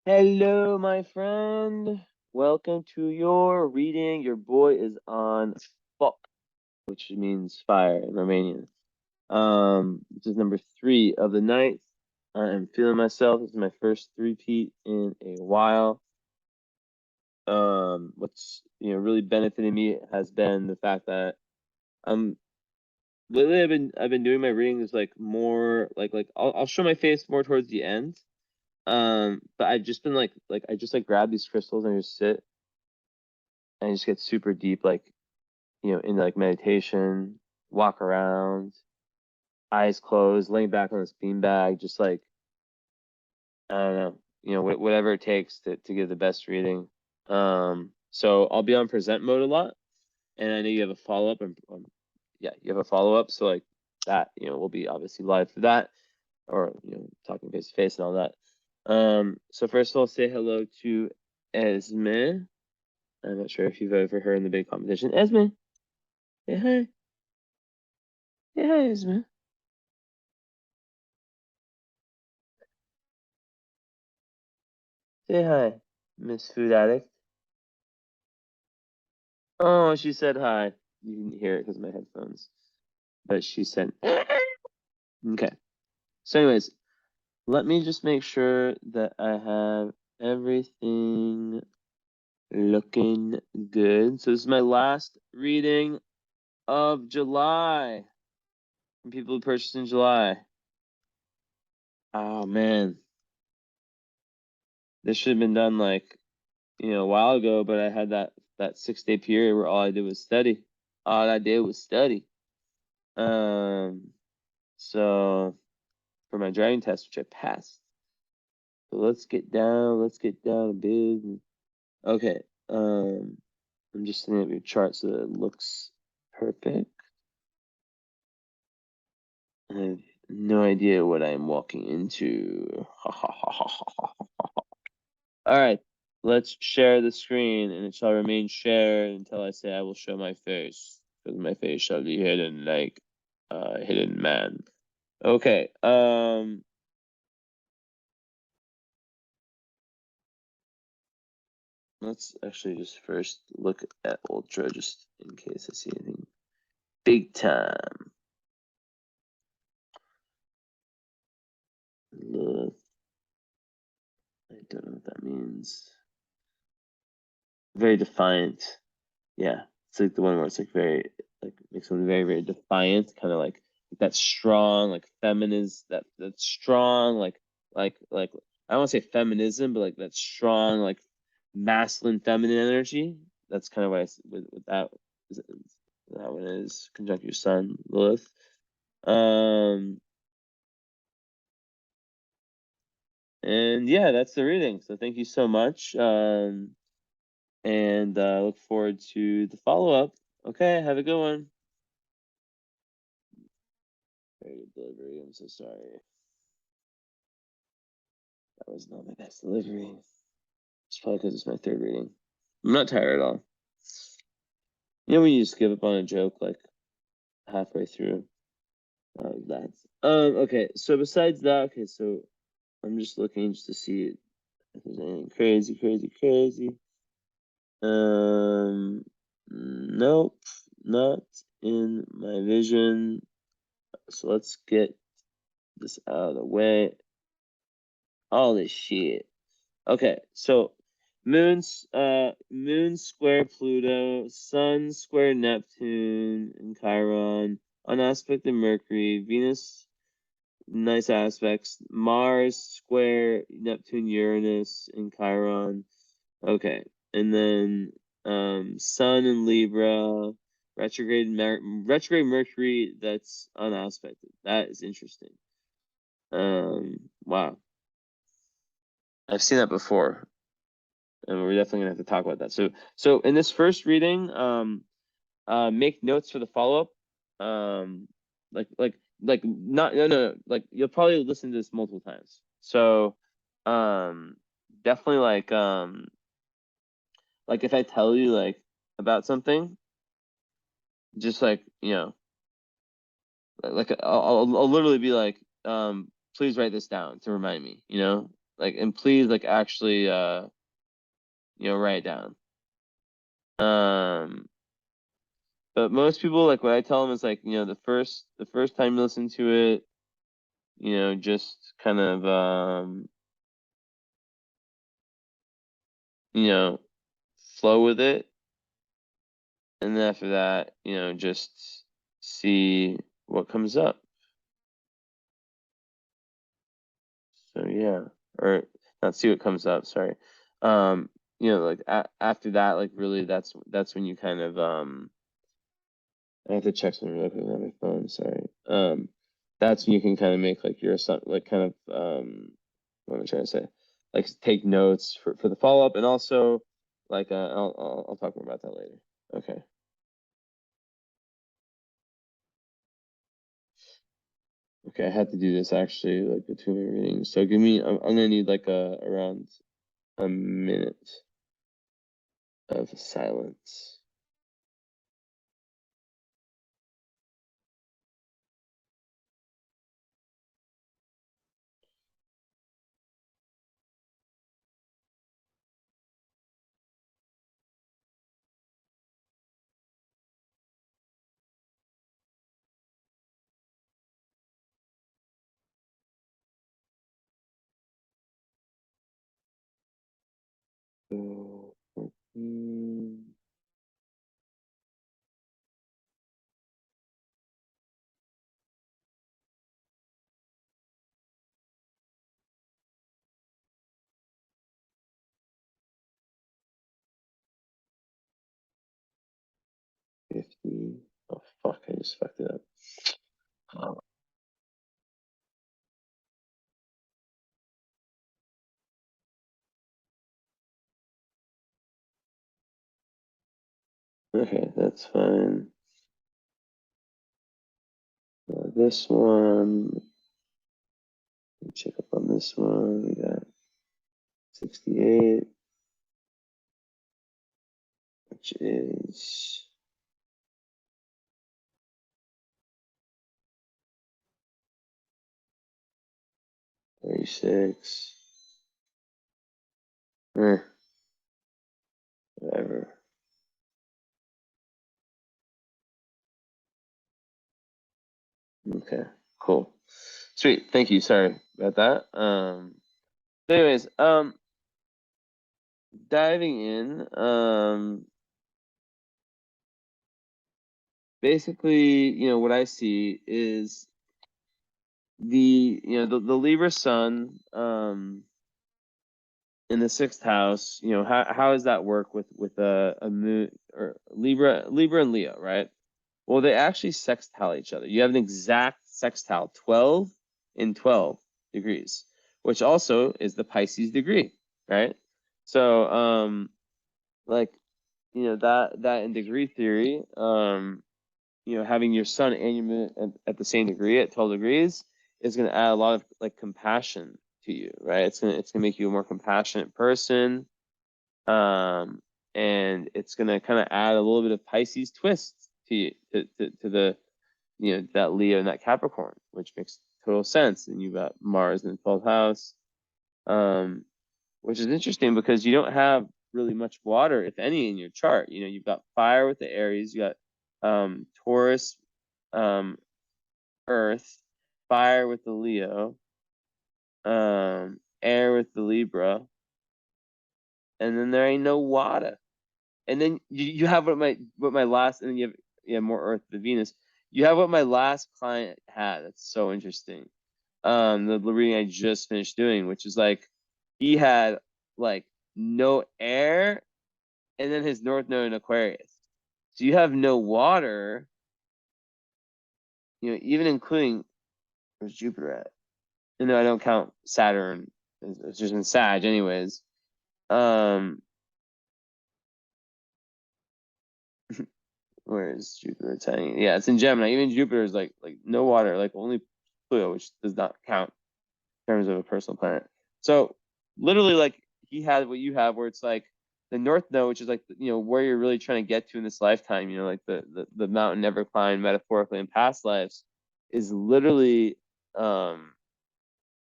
Hello, my friend. Welcome to your reading. Your boy is on fuck, which means fire in Romanian. This is number 3 of the night. I am feeling myself. This is my first three-peat in a while. What's really benefiting me has been the fact that I'm lately I've been doing my readings like more like I'll show my face more towards the end. But I've just been like I just like grab these crystals and I just sit and just get super deep, like, into like meditation, walk around, eyes closed, laying back on this beanbag, just like, I don't know, whatever it takes to give the best reading. So I'll be on present mode a lot, and I know you have a follow up, and yeah, you have a follow up, so like that, we'll be obviously live for that, or talking face to face and all that. So first of all, say hello to Esme. I'm not sure if you've ever heard in the big competition. Esme, say hi. Say hi, Esme. Say hi, Miss Food Addict. Oh, she said hi. You didn't hear it because of my headphones. But she said, okay. So anyways, let me just make sure that I have everything looking good. So this is my last reading of July from people who purchased in July. Oh man, this should have been done like a while ago, but I had that 6-day period where all I did was study. All I did was study. So for my driving test, which I passed. So let's get down to business. Okay. I'm just setting up your chart so that it looks perfect. I have no idea what I'm walking into. All right, let's share the screen, and it shall remain shared until I say I will show my face, because my face shall be hidden like a hidden man. Okay, let's actually just first look at Ultra, just in case I see anything big time. Look, I don't know what that means. Very defiant. Yeah, it's like the one where it's like very, like makes someone very, very defiant, kind of like that strong, like feminist, that strong, like I don't want to say feminism, but like that strong, like masculine, feminine energy. That's kind of what with that that one is conjunct your sun, Lilith. And yeah, that's the reading. So thank you so much. And look forward to the follow-up. Okay, have a good one. Very good delivery. I'm so sorry. That was not my best delivery. It's probably because it's my 3rd reading. I'm not tired at all. You know when you just give up on a joke like halfway through? That. Okay, so besides that, okay, so I'm just looking just to see if there's anything crazy. Nope, not in my vision. So let's get this out of the way. All this shit. Okay, so moon square Pluto, sun square Neptune and Chiron, unaspected Mercury, Venus, nice aspects, Mars square Neptune, Uranus and Chiron. Okay, and then sun in Libra, retrograde Mercury that's unaspected. That is interesting. Wow. I've seen that before, and we're definitely gonna have to talk about that. So in this first reading, make notes for the follow up. Like not no, like you'll probably listen to this multiple times. So, definitely like if I tell you like about something, just like like I'll literally be like, please write this down to remind me. like, and please, like, actually, write it down. But most people, like, what I tell them is, like, the first time you listen to it, just kind of, flow with it. And then after that, just see what comes up. So yeah, or not see what comes up, sorry. Like after that, like really that's when you kind of I have to check something real quick on my phone, sorry. That's when you can kind of make like your like kind of what am I trying to say? Like take notes for the follow-up, and also like I'll talk more about that later. Okay. Okay, I had to do this actually like between my readings. So give me I'm gonna need like around a minute of silence. So, 14, 50. Oh fuck, I just fucked it up. Oh. Okay, that's fine. This one, let me check up on this one. We got 68, which is 36. Whatever. Okay, cool. Sweet, thank you. Sorry about that. Anyways, diving in, basically, what I see is the Libra sun, in the 6th house. How does that work with a moon or Libra and Leo, right? Well, they actually sextile each other. You have an exact sextile, 12 in 12 degrees, which also is the Pisces degree, right? So, like, that in degree theory, having your sun and your moon at the same degree at 12 degrees is going to add a lot of like compassion to you, right? It's gonna make you a more compassionate person, and it's gonna kind of add a little bit of Pisces twist to you, to the that Leo and that Capricorn, which makes total sense. And you've got Mars in the 12th house, which is interesting because you don't have really much water, if any, in your chart. You've got fire with the Aries, you got Taurus, Earth, fire with the Leo, air with the Libra, and then there ain't no water. And then you have what my last, and then you have more Earth, the Venus. You have what my last client had. That's so interesting. The reading I just finished doing, which is like he had like no air, and then his North Node in Aquarius. So you have no water, even including, where's Jupiter at? And I don't count Saturn. It's just in Sag anyways. Where is Jupiter telling you? Yeah, it's in Gemini. Even Jupiter is like no water, like only Pluto, which does not count in terms of a personal planet. So literally, like he had what you have, where it's like the North Node, which is like where you're really trying to get to in this lifetime. Like the mountain never climbed metaphorically in past lives, is literally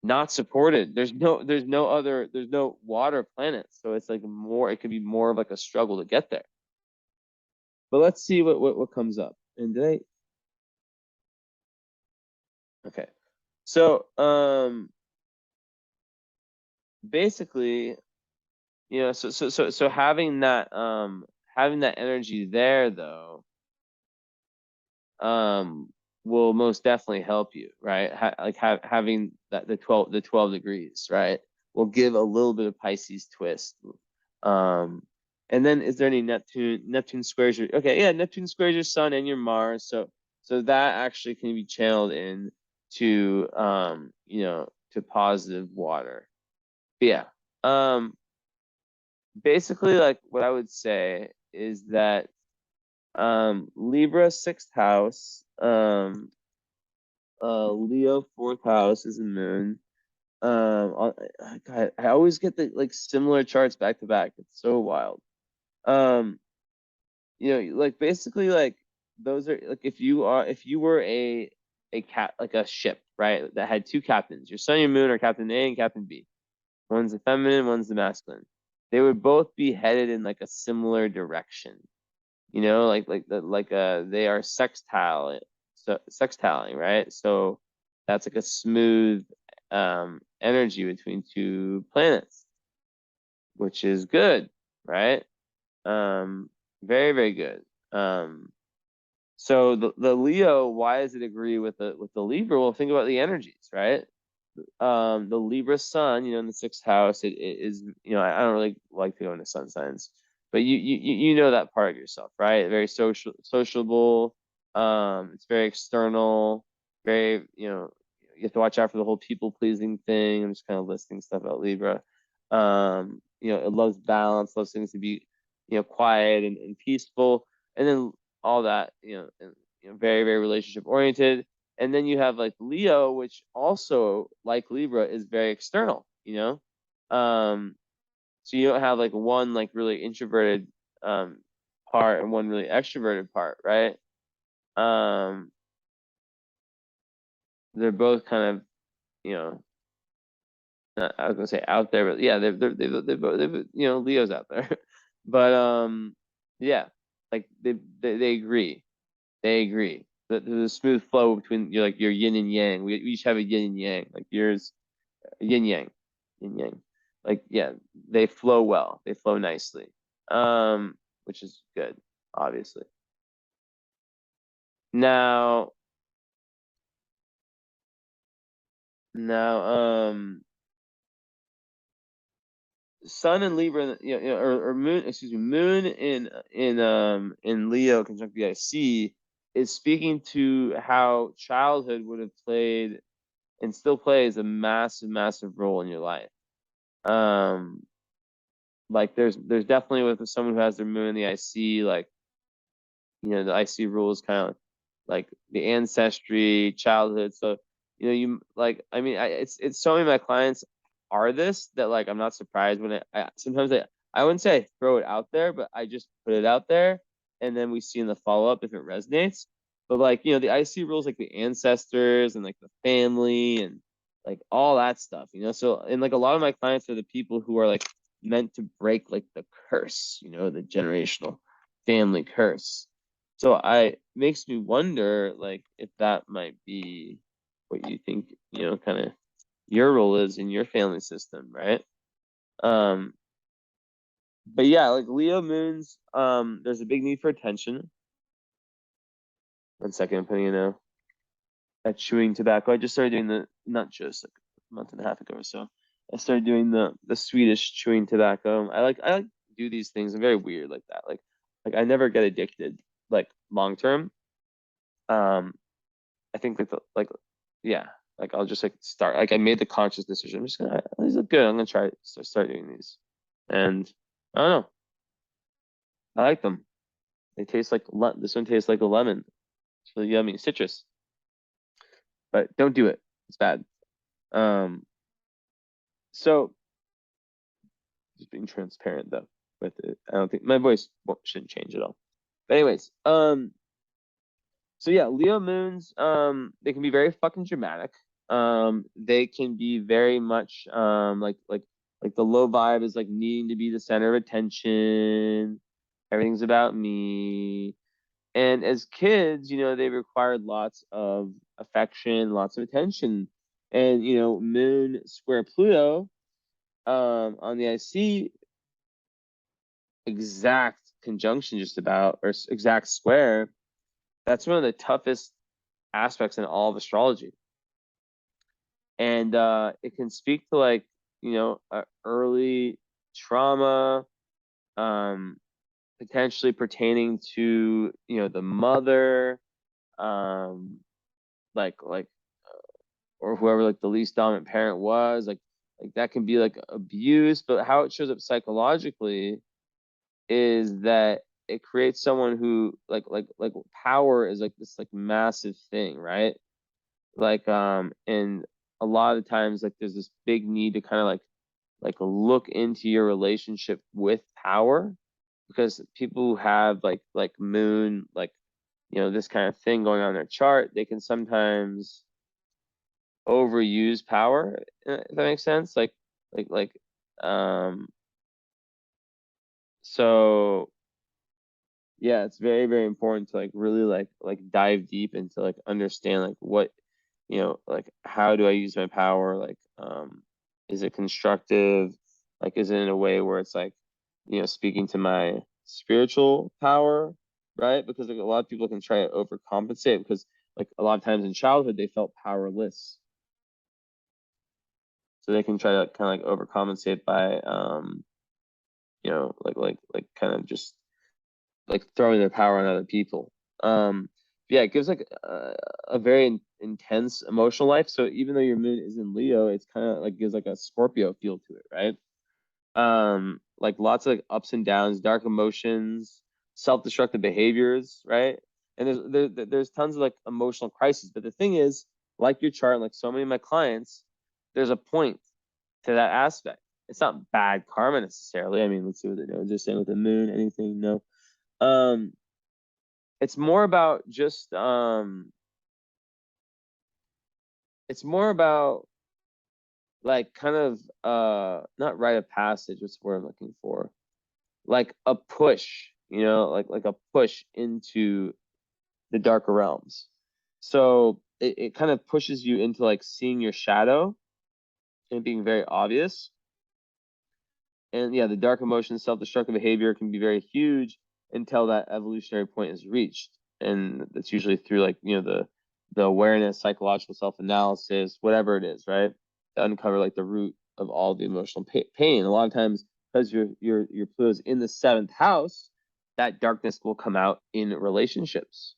not supported. There's no water planets, so it's like more. It could be more of like a struggle to get there. But let's see what comes up. And did okay. So basically, so having that energy there though will most definitely help you, right? Having that the 12 degrees, right, will give a little bit of Pisces twist. And then is there any Neptune squares your, okay, yeah, Neptune squares your sun and your Mars, so that actually can be channeled in to to positive water. But yeah. Basically, like what I would say is that Libra sixth house, Leo fourth house is the moon. God, I always get the like similar charts back to back. It's so wild. Um, like basically like those are like if you were a cat like a ship, right, that had two captains, your sun, your moon, or Captain A and Captain B. One's the feminine, one's the masculine. They would both be headed in like a similar direction. They are sextile, so sextiling, right? So that's like a smooth energy between two planets, which is good, right? Very, very good. So the Leo, why does it agree with the Libra? Well, think about the energies, right? The Libra sun, in the sixth house, it is, I don't really like to go into sun signs, but you know that part of yourself, right? Very sociable. It's very external, very, you have to watch out for the whole people pleasing thing. I'm just kind of listing stuff about Libra. It loves balance, loves things to be, quiet and peaceful, and then all that, and, very, very relationship oriented. And then you have like Leo, which also, like Libra, is very external, so you don't have like one like really introverted part and one really extroverted part, right? They're both kind of, I was gonna say out there, but yeah, they're both, Leo's out there. But yeah, like they agree. They agree. There's a smooth flow between your yin and yang. We each have a yin and yang. Like yours, yin yang, yin yang. Like yeah, they flow well. They flow nicely. Which is good, obviously. Now, now, Sun and Libra, or Moon, excuse me, Moon in Leo conjunct the IC is speaking to how childhood would have played and still plays a massive, massive role in your life. Like there's definitely with someone who has their moon in the IC, like the IC rules kind of like the ancestry, childhood. So you like, I mean, it's so many of my clients are this that like I'm not surprised when sometimes I wouldn't say I throw it out there, but I just put it out there, and then we see in the follow up if it resonates. But like the IC rules, like the ancestors and like the family and like all that stuff. So and like a lot of my clients are the people who are like meant to break like the curse, the generational family curse. So I makes me wonder like if that might be what you think, kind of your role is in your family system, right? Um, but yeah, like Leo moons, there's a big need for attention. 1 second, I'm putting at chewing tobacco. I just started doing not just like a month and a half ago or so. I started doing the Swedish chewing tobacco. I like do these things. I'm very weird like that. Like I never get addicted like long term. I think yeah, like I'll just like start. Like I made the conscious decision. I'm just gonna these look good. I'm gonna try start doing these, and I don't know. I like them. They taste like this one tastes like a lemon. It's really yummy, citrus. But don't do it. It's bad. Um, so just being transparent though with it. I don't think my voice shouldn't change at all. But anyways, so yeah, Leo moons, they can be very fucking dramatic. they can be very much like the low vibe is like needing to be the center of attention. Everything's about me. And as kids, they required lots of affection, lots of attention. And Moon square Pluto on the IC, exact conjunction just about, or exact square, that's one of the toughest aspects in all of astrology. And it can speak to like early trauma, potentially pertaining to the mother, like or whoever like the least dominant parent was, like that can be like abuse. But how it shows up psychologically is that it creates someone who like power is like this like massive thing, right? Like and a lot of times like there's this big need to kind of like look into your relationship with power, because people who have like moon like this kind of thing going on in their chart, they can sometimes overuse power, if that makes sense. Like so yeah, it's very, very important to like really like dive deep into like understand like what like how do I use my power, like is it constructive, like is it in a way where it's like speaking to my spiritual power, right? Because like a lot of people can try to overcompensate because like a lot of times in childhood they felt powerless, so they can try to kind of like overcompensate by like kind of just like throwing their power on other people. Yeah, it gives like a very intense emotional life. So even though your moon is in Leo, it's kind of like gives like a Scorpio feel to it, right? Like lots of like ups and downs, dark emotions, self-destructive behaviors, right? And there's tons of like emotional crises. But the thing is, like your chart, like so many of my clients, there's a point to that aspect. It's not bad karma necessarily. I mean, let's see what they're doing. Just saying with the moon, anything, no. Um, it's more about just it's more about like kind of not rite of passage, what's the word I'm looking for? Like a push, like a push into the darker realms. So it kind of pushes you into like seeing your shadow and being very obvious. And yeah, the dark emotions, self-destructive behavior can be very huge until that evolutionary point is reached. And that's usually through like, the awareness, psychological self-analysis, whatever it is, right? To uncover like the root of all the emotional pain. A lot of times, because your Pluto's in the 7th house, that darkness will come out in relationships.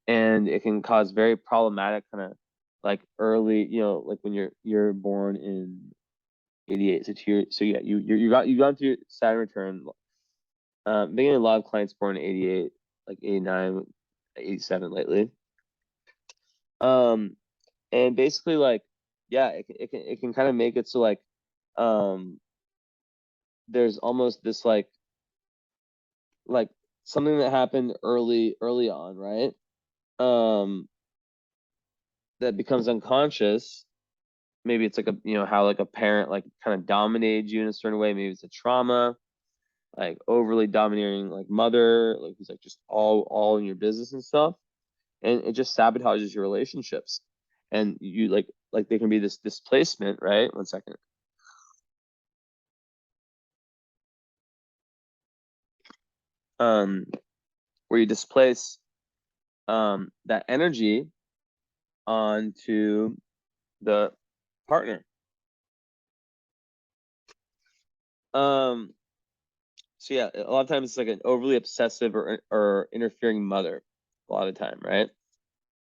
And it can cause very problematic kind of like early, like when you're born in 88. So yeah, you got through Saturn return. Beginning a lot of clients born in 88, like 89, 87 lately. And basically like, yeah, it can kind of make it so like, there's almost this like something that happened early on, right? That becomes unconscious. Maybe it's like how like a parent like kind of dominated you in a certain way. Maybe it's a trauma, like overly domineering like mother, like who's like just all in your business and stuff, and it just sabotages your relationships. And you like there can be this displacement, right? 1 second. Where you displace that energy onto the partner. So yeah, a lot of times it's like an overly obsessive or interfering mother, a lot of time, right?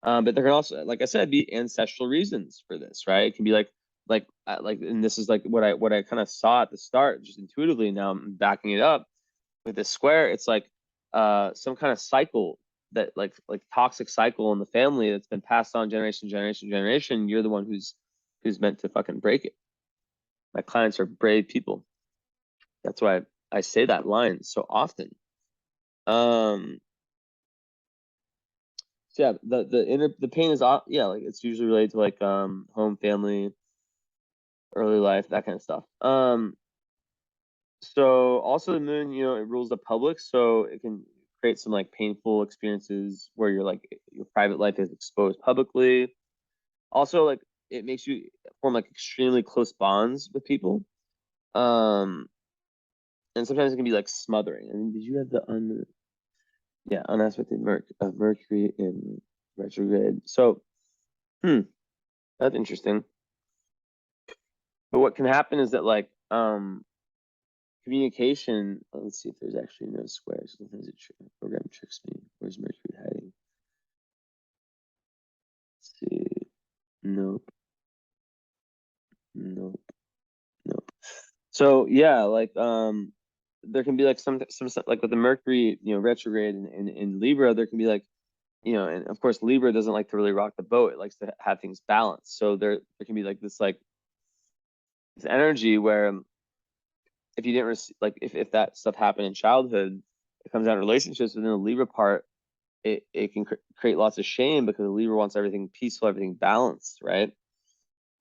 But there can also, like I said, be ancestral reasons for this, right? It can be and this is like what I kind of saw at the start, just intuitively. Now I'm backing it up with this square. It's like some kind of cycle that like toxic cycle in the family that's been passed on generation. You're the one who's meant to fucking break it. My clients are brave people. That's why I say that line so often. So So yeah, the pain is yeah, like it's usually related to like home, family, early life, that kind of stuff. So also the moon, you know, it rules the public, so it can create some like painful experiences where you're like your private life is exposed publicly. Also, like it makes you form like extremely close bonds with people. Um, and sometimes it can be like smothering. I mean, did you have the unaspected Mercury in retrograde? So, that's interesting. But what can happen is that like communication. Let's see if there's actually no squares. Sometimes program tricks me. Where's Mercury hiding? Let's see. Nope. Nope. Nope. So yeah, like there can be like some like with the Mercury, you know, retrograde in Libra, there can be like, you know, and of course Libra doesn't like to really rock the boat. It likes to have things balanced. So there can be like this energy where if you didn't receive like if that stuff happened in childhood, it comes out in relationships within the Libra part, it can create lots of shame because the Libra wants everything peaceful, everything balanced, right?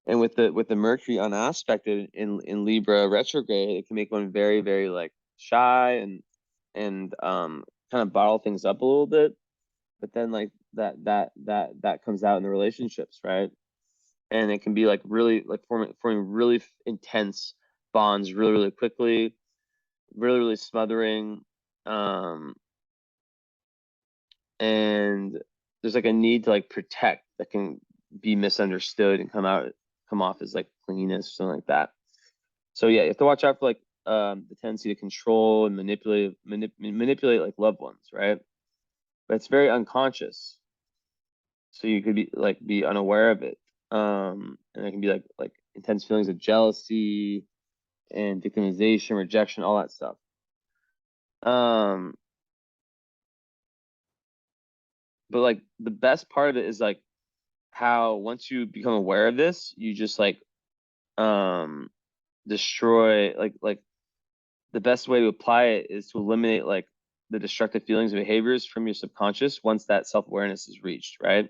And with the Mercury unaspected in Libra retrograde, it can make one very, very like shy and kind of bottle things up a little bit. But then like that comes out in the relationships, right? And it can be like really like forming really intense bonds really, really quickly, really, really smothering. Um, and there's like a need to like protect that can be misunderstood and come off as like clinginess or something like that. So yeah, you have to watch out for like the tendency to control and manipulate like loved ones, right? But it's very unconscious, so you could be unaware of it. And it can be like intense feelings of jealousy and victimization, rejection, all that stuff. Um, but like the best part of it is like how once you become aware of this, you just like um destroy like the best way to apply it is to eliminate like the destructive feelings and behaviors from your subconscious once that self-awareness is reached, right?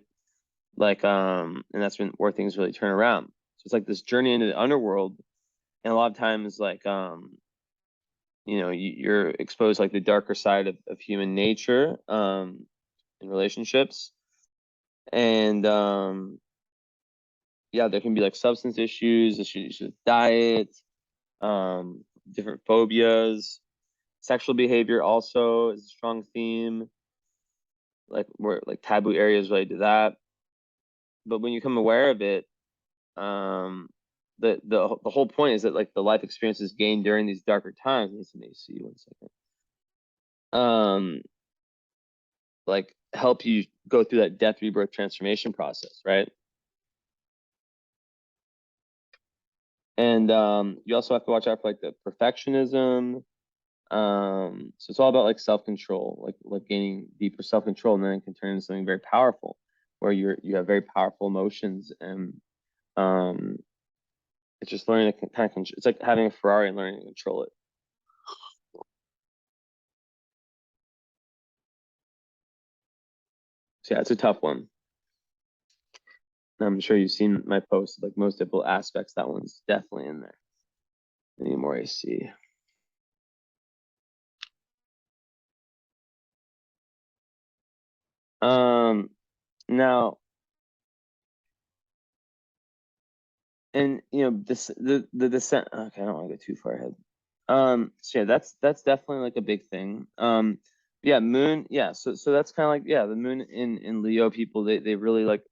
Like and that's where things really turn around. So it's like this journey into the underworld, and a lot of times like you know, you're exposed to, like the darker side of human nature in relationships. And yeah, there can be like substance issues with diet, different phobias. Sexual behavior also is a strong theme, like where like taboo areas related to that. But when you become aware of it, um, the whole point is that like the life experiences gained during these darker times. Let me see 1 second. Um, like help you go through that death, rebirth, transformation process, right? And you also have to watch out for like the perfectionism. So it's all about like self-control, like gaining deeper self-control, and then it can turn into something very powerful, where you have very powerful emotions, and um, it's just learning to kind of it's like having a Ferrari and learning to control it. So yeah, it's a tough one. I'm sure you've seen my post, like most difficult aspects. That one's definitely in there. Any more I see. Now, and you know this the descent. Okay, I don't want to go too far ahead. So yeah, that's definitely like a big thing. Yeah, moon. Yeah, so that's kind of like yeah, the moon in Leo people they really like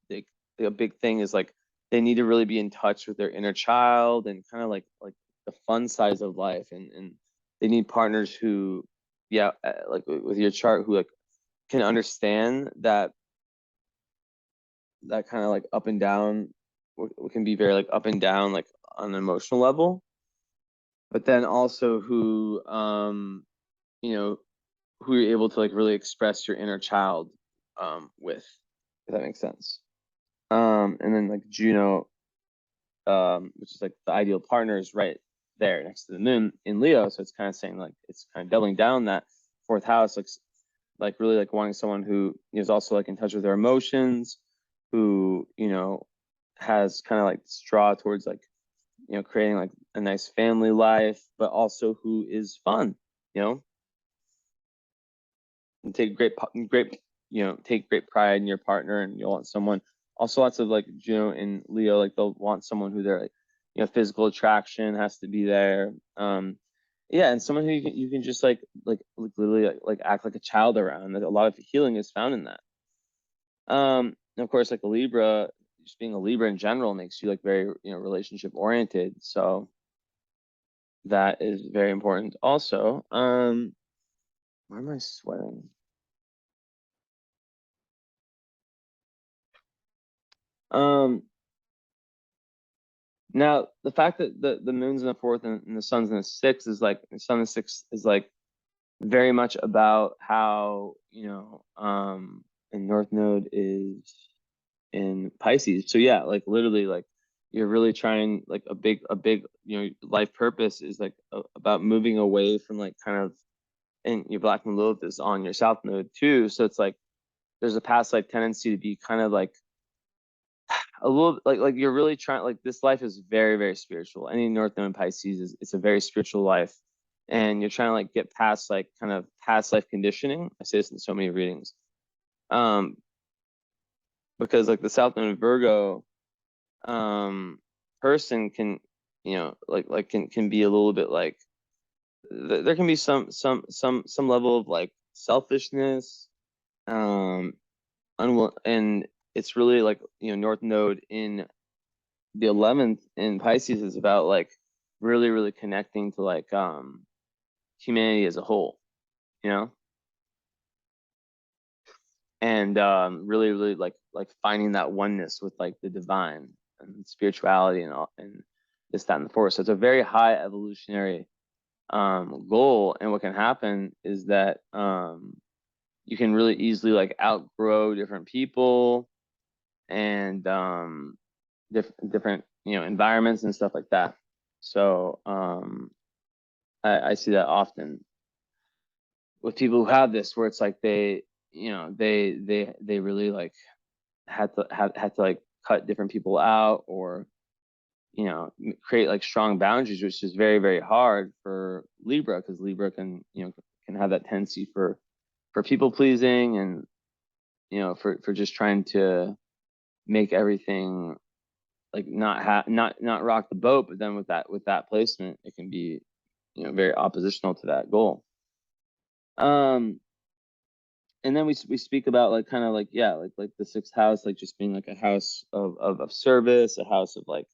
they, a big thing is like they need to really be in touch with their inner child and kind of like the fun sides of life, and they need partners who yeah like with your chart who like can understand that kind of like up and down can be very like up and down like on an emotional level, but then also who you know who you're able to like really express your inner child with, if that makes sense. And then like Juno, which is like the ideal partner, is right there next to the moon in Leo, so it's kind of saying like it's kind of doubling down that fourth house, like like really like wanting someone who is also like in touch with their emotions, who, you know, has kind of like draw towards like, you know, creating like a nice family life, but also who is fun, you know, and take great, you know, take great pride in your partner, and you'll want someone. Also, lots of like Juno and Leo, like they'll want someone who they're like, you know, physical attraction has to be there. Yeah, and someone who you can just like literally like act like a child around. Like, a lot of healing is found in that. And of course, like a Libra, just being a Libra in general makes you like very, you know, relationship oriented. So that is very important also. Why am I sweating? Now the fact that the moon's in the fourth and the sun's in the sixth is like, the sun in the sixth is like very much about how, you know, and North Node is in Pisces. So yeah, like literally like you're really trying like a big, you know, life purpose is like about moving away from like kind of, and your Black Moon Lilith is on your South Node too. So it's like there's a past life tendency to be kind of like a little like you're really trying, like this life is very, very spiritual. Any North Node in Pisces is, it's a very spiritual life. And you're trying to like get past like kind of past life conditioning. I say this in so many readings. Because like the South Node in Virgo person can, you know, like can be a little bit like, there can be some level of like selfishness, and it's really like, you know, North Node in the 11th in Pisces is about like really, really connecting to like humanity as a whole, you know, and really, really like finding that oneness with like the divine and spirituality and all, and this, that, and the fourth. So it's a very high evolutionary goal, and what can happen is that you can really easily like outgrow different people and different, you know, environments and stuff like that. So I see that often with people who have this, where it's like they, you know, they really like had to like cut different people out, or, you know, create like strong boundaries, which is very, very hard for Libra, because Libra can, you know, can have that tendency for people pleasing, and, you know, for just trying to make everything like not rock the boat. But then with that placement, it can be, you know, very oppositional to that goal. And then we speak about like kind of like, yeah, like the sixth house, like just being like a house of service, a house of like,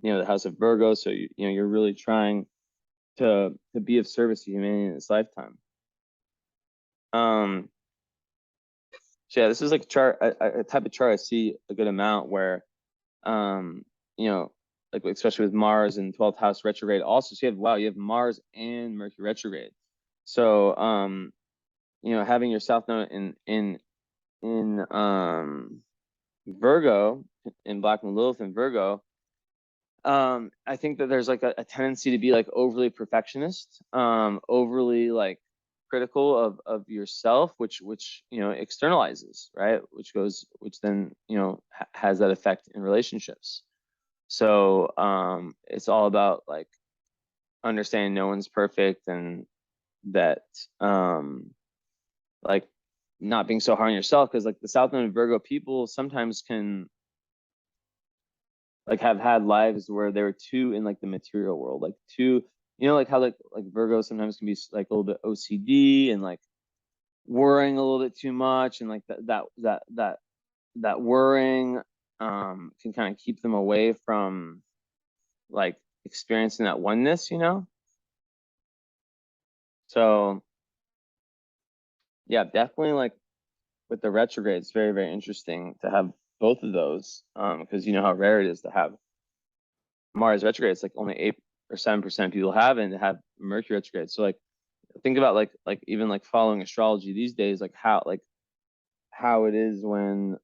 you know, the house of Virgo. So you know, you're really trying to be of service to humanity in this lifetime. So yeah, this is like a chart, a type of chart I see a good amount, where you know, like especially with Mars and 12th house retrograde also. So you have, wow, you have Mars and Mercury retrograde. So you know, having your South Node in Virgo, in Black Moon Lilith in Virgo, I think that there's like a tendency to be like overly perfectionist, overly like critical of yourself, which you know, externalizes, right, which then, you know, has that effect in relationships. So it's all about like understanding no one's perfect, and that like not being so hard on yourself, because like the South Node Virgo people sometimes can like have had lives where they were too in like the material world, like too, you know, like how like Virgo sometimes can be like a little bit OCD and like worrying a little bit too much, and like that worrying can kind of keep them away from like experiencing that oneness, you know. So yeah, definitely like with the retrograde, it's very, very interesting to have both of those, because you know how rare it is to have Mars retrograde. It's like only 8 or 7% of people have it, and to have Mercury retrograde. So like think about like even like following astrology these days, like how it is when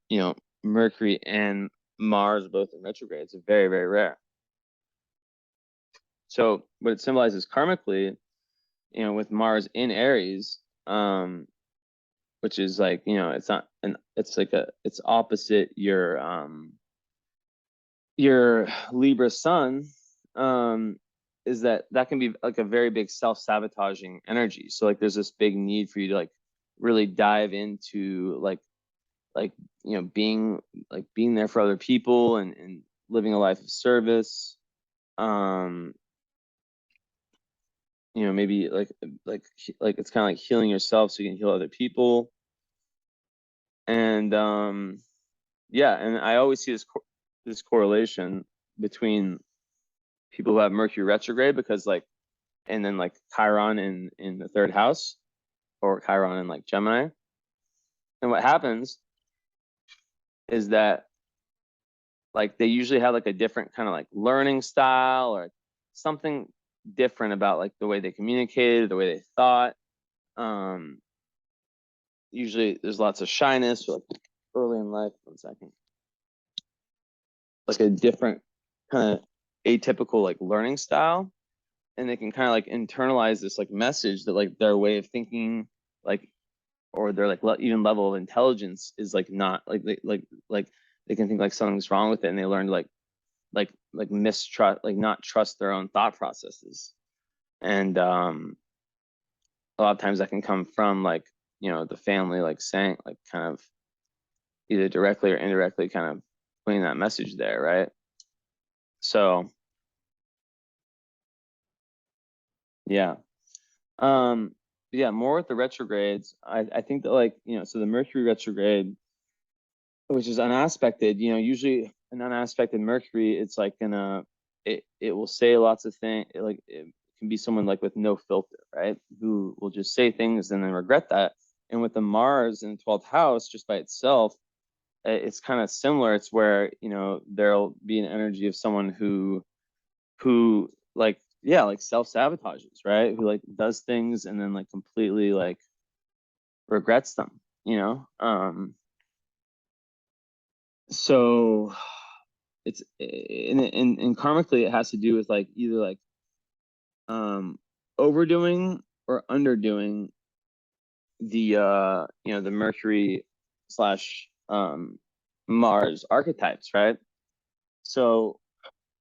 you know, Mercury and Mars both in retrograde. It's very, very rare. So what it symbolizes karmically, you know, with Mars in Aries, which is like, you know, it's not an, it's like it's opposite your Libra sun, is that can be like a very big self-sabotaging energy. So like there's this big need for you to like really dive into like you know being there for other people and living a life of service. You know, maybe like it's kind of like healing yourself so you can heal other people. And yeah, and I always see this correlation between people who have Mercury retrograde, because like, and then like Chiron in the third house, or Chiron in like Gemini. And what happens is that like they usually have like a different kind of like learning style, or something different about like the way they communicated, the way they thought. Usually there's lots of shyness, or like early in life. 1 second. Like a different kind of atypical like learning style, and they can kind of like internalize this like message that like their way of thinking, like, or their like even level of intelligence is like not like they can think like something's wrong with it, and they learn to like mistrust, like not trust their own thought processes. And a lot of times that can come from like, you know, the family like saying like kind of either directly or indirectly kind of putting that message there, right? So yeah. Yeah, more with the retrogrades. I think that like, you know, so the Mercury retrograde, which is unaspected, you know, usually an unaspected Mercury, it's like it will say lots of things. Like it can be someone like with no filter, right? Who will just say things and then regret that. And with the Mars in the 12th house, just by itself, it's kind of similar. It's where, you know, there'll be an energy of someone who like, yeah, like self-sabotages, right? Who like does things and then like completely like regrets them, you know? So it's in karmically it has to do with like either like overdoing or underdoing the you know, the Mercury slash Mars archetypes, right? So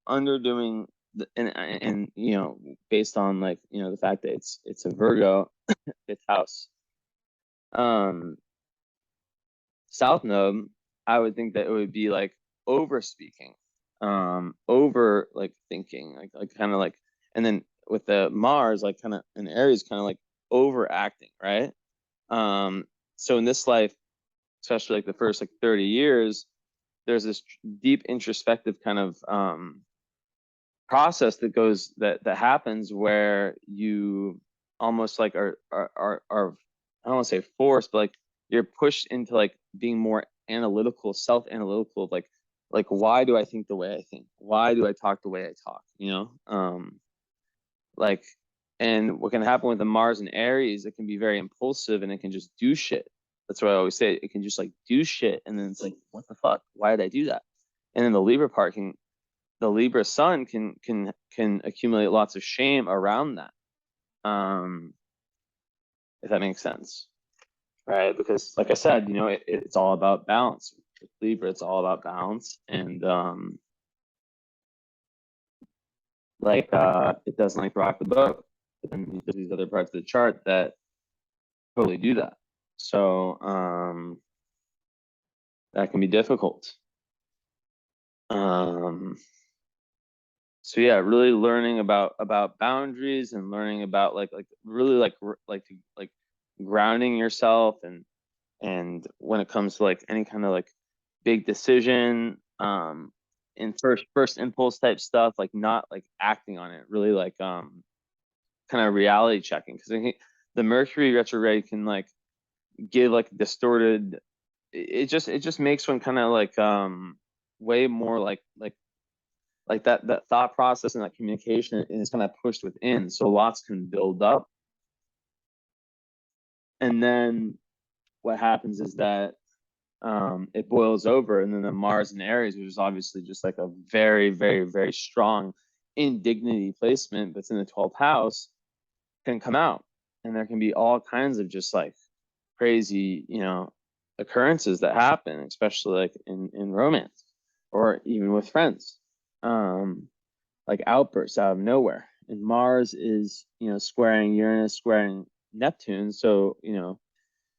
underdoing and you know, based on like, you know, the fact that it's a Virgo 5th house South Node, I would think that it would be like over speaking, over like thinking, like kind of like, and then with the Mars, like kind of in Aries, kind of like overacting, right? So in this life, especially like the first like 30 years, there's this deep introspective kind of process that happens where you almost like are I don't want to say forced, but like you're pushed into like being more analytical, self-analytical of like why do I think the way I think? Why do I talk the way I talk? You know? Like, and what can happen with the Mars and Aries, it can be very impulsive and it can just do shit. That's what I always say. It can just like do shit, and then it's like, what the fuck? Why did I do that? And then the Libra part can, the Libra sun can accumulate lots of shame around that. If that makes sense, right? Because like I said, you know, it's all about balance. With Libra, it's all about balance, and like it doesn't like rock the boat. But then there's these other parts of the chart that totally do that. So that can be difficult. So yeah, really learning about boundaries and learning about like really like grounding yourself, and when it comes to like any kind of like big decision, in first impulse type stuff, like not like acting on it, really like kind of reality checking, because I think the Mercury retrograde can like give like distorted, it just makes one kind of like way more like that thought process and that communication is kind of pushed within, so lots can build up. And then what happens is that it boils over, and then the Mars and Aries, which is obviously just like a very, very, very strong indignity placement that's in the 12th house, can come out, and there can be all kinds of just like crazy, occurrences that happen, especially like in romance or even with friends. Like outbursts out of nowhere. And Mars is, squaring Uranus, squaring Neptune. So,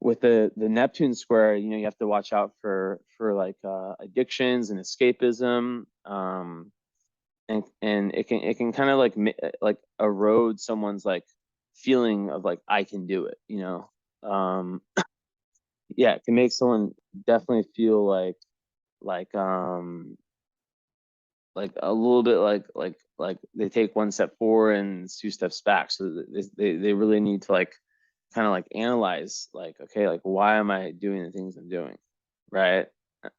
with the Neptune square, you have to watch out for like addictions and escapism. And it can kind of like erode someone's like feeling of like I can do it, yeah, it can make someone definitely feel like like a little bit like they take one step forward and two steps back. So they really need to like kind of like analyze like, okay, like why am I doing the things I'm doing, right?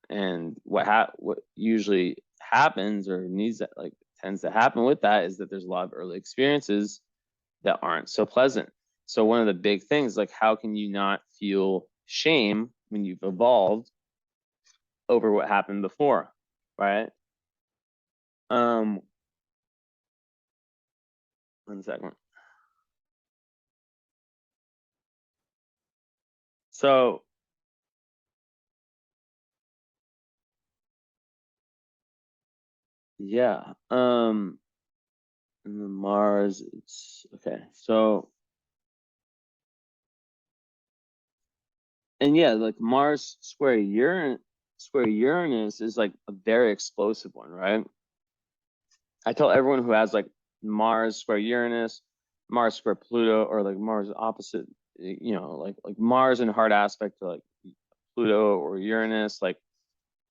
And what usually happens or needs that like tends to happen with that is that there's a lot of early experiences that aren't so pleasant. So one of the big things, like how can you not feel shame when you've evolved over what happened before, right? Um, 1 second. So yeah, and the Mars, it's okay. So and yeah, like Mars square Uranus is like a very explosive one, right? I tell everyone who has like Mars square Uranus, Mars square Pluto, or like Mars opposite, like Mars in hard aspect to like Pluto or Uranus, like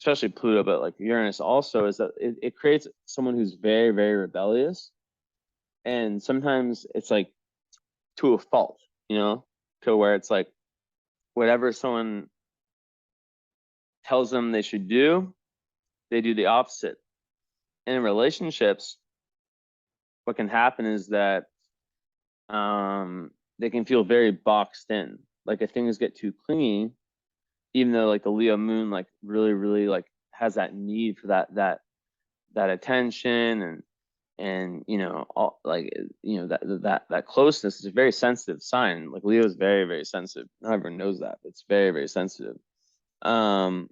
especially Pluto, but like Uranus also, is that it creates someone who's very, very rebellious. And sometimes it's like to a fault, to where it's like whatever someone tells them they should do, they do the opposite. And in relationships, what can happen is that they can feel very boxed in. Like if things get too clingy, even though like the Leo moon like really, really like has that need for that attention and all like that closeness is a very sensitive sign. Like Leo is very, very sensitive. Not everyone knows that, but it's very, very sensitive. Um,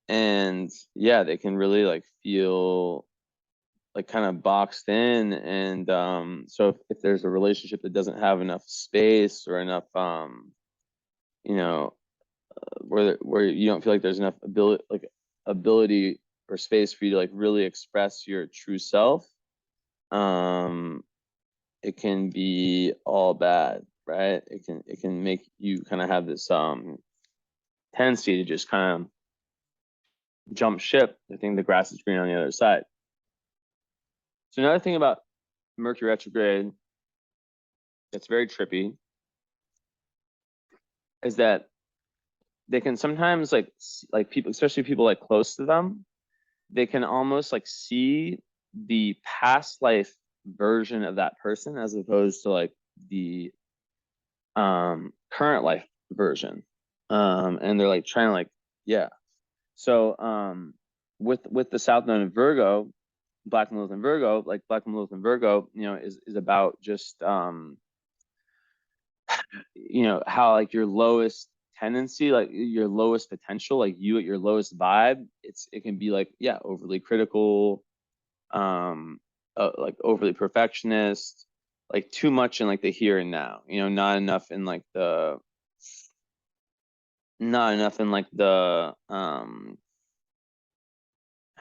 and yeah, they can really like feel like kind of boxed in. And so if there's a relationship that doesn't have enough space or enough you know where you don't feel like there's enough ability or space for you to like really express your true self, um it can be all bad, right? It can make you kind of have this tendency to just kind of jump ship. I think the grass is green on the other side. So another thing about Mercury retrograde that's very trippy is that they can sometimes like people, especially people like close to them, they can almost like see the past life version of that person as opposed to like the current life version. And they're like trying to like, yeah. So with the South Node in Virgo, Black Lilith in Virgo, like Black Lilith in Virgo, is about just how like your lowest tendency, like your lowest potential, like you at your lowest vibe, it can be like, yeah, overly critical, like overly perfectionist, like too much in like the here and now, not enough in like the how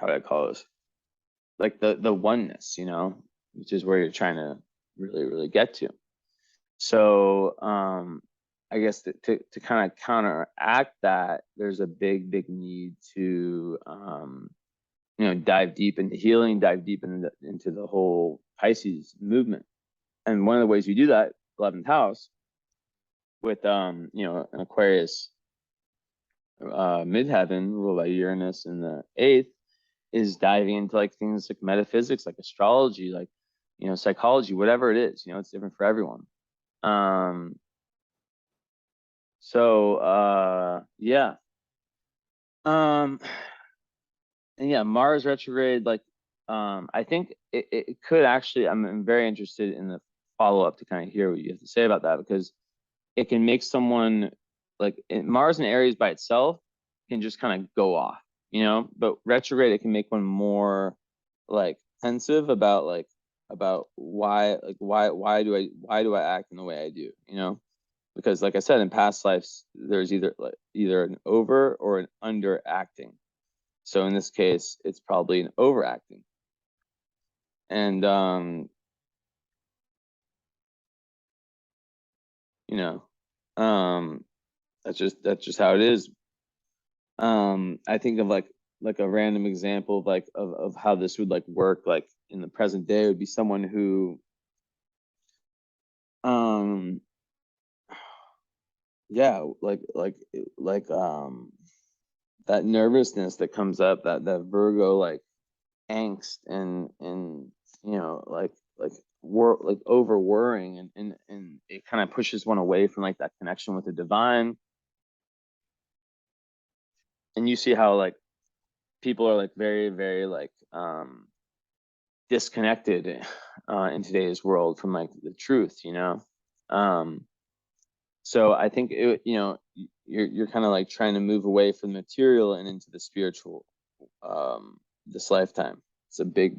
do I call this, like the oneness, which is where you're trying to really, really get to. So I guess to kind of counteract that, there's a big, big need to dive deep into healing, dive deep into the whole Pisces movement. And one of the ways you do that, 11th house, with an Aquarius midheaven ruled by Uranus in the 8th, is diving into like things like metaphysics, like astrology, like psychology, whatever it is. It's different for everyone. Um, so yeah. Um, and yeah, Mars retrograde, like I think it could actually, I'm very interested in the follow up to kind of hear what you have to say about that, because it can make someone Mars and Aries by itself can just kind of go off, you know, but retrograde, it can make one more like pensive about why do I act in the way I do, you know? Because like I said, in past lives, there's either an over or an underacting. So in this case, it's probably an overacting. And you know, that's just how it is. I think of like a random example of of how this would like work like in the present day would be someone who yeah, that nervousness that comes up, that Virgo like angst and you know over worrying and it kind of pushes one away from like that connection with the divine. And you see how like people are like very very like disconnected in today's world from like the truth, you know. So I think you know, you're kind of like trying to move away from the material and into the spiritual this lifetime. It's a big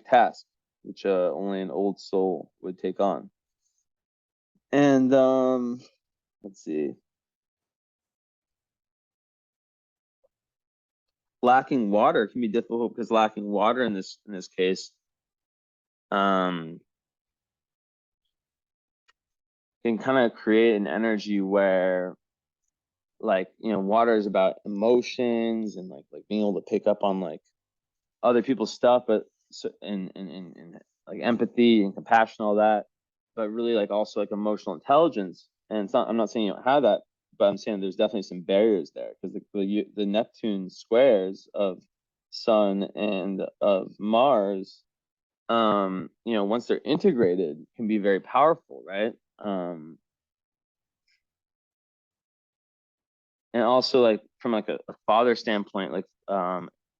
task, which only an old soul would take on. And let's see, lacking water can be difficult because lacking water in this case um can kind of create an energy where like, you know, water is about emotions and like being able to pick up on like other people's stuff, but so and like empathy and compassion, all that, but really like also like emotional intelligence. And it's not, I'm not saying you don't have that, but I'm saying there's definitely some barriers there because the Neptune squares of Sun and of Mars, you know, once they're integrated, can be very powerful, right? And also like from like a father standpoint, like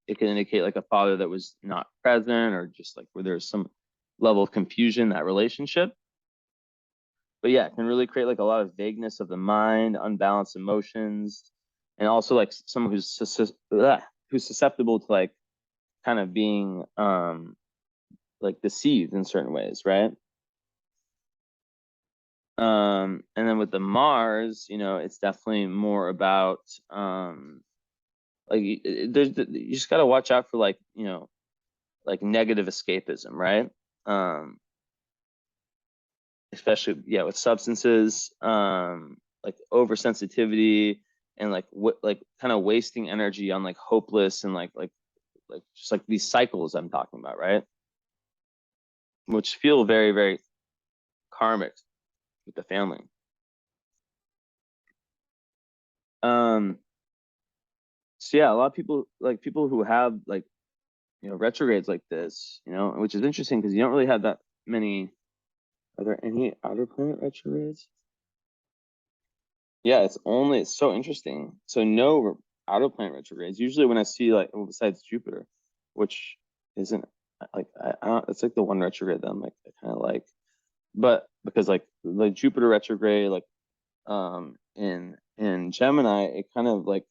it can indicate like a father that was not present or just like where there's some level of confusion in that relationship. But yeah, it can really create like a lot of vagueness of the mind, unbalanced emotions, and also like someone who's susceptible to like kind of being like deceived in certain ways, right? And then with the Mars, you know, it's definitely more about like you just got to watch out for like, you know, like negative escapism, right? um Especially yeah with substances, like oversensitivity and like what like kind of wasting energy on like hopeless and like just like these cycles I'm talking about, right? Which feel very very karmic with the family. um so yeah, a lot of people like people who have like, you know, retrogrades like this, you know, which is interesting because you don't really have that many. Are there any outer planet retrogrades? Yeah, it's so interesting. So no outer planet retrogrades. Usually when I see like, well, besides Jupiter, which isn't like I don't, it's like the one retrograde that I'm like I kind of like, but because like Jupiter retrograde like in Gemini, it kind of like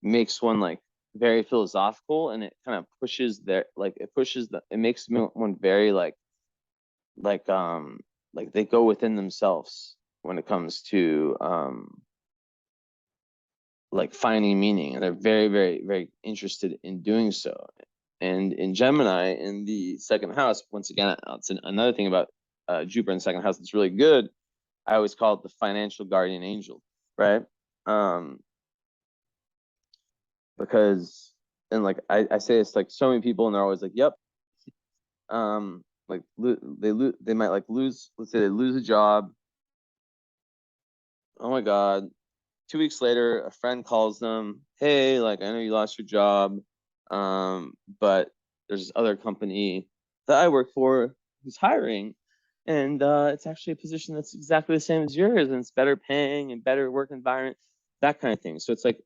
makes one like very philosophical and it kind of pushes their like it pushes the it makes one very like like they go within themselves when it comes to like finding meaning, and they're very very interested in doing so. And in Gemini in the second house, once again, it's another thing about Jupiter in the second house that's really good. I always call it the financial guardian angel, right? um because and like I say it's like so many people and they're always like, yep, like they might like lose, let's say they lose a job. Oh my god, 2 weeks later, a friend calls them, hey, like I know you lost your job, but there's this other company that I work for who's hiring, and it's actually a position that's exactly the same as yours, and it's better paying and better work environment, that kind of thing. So it's like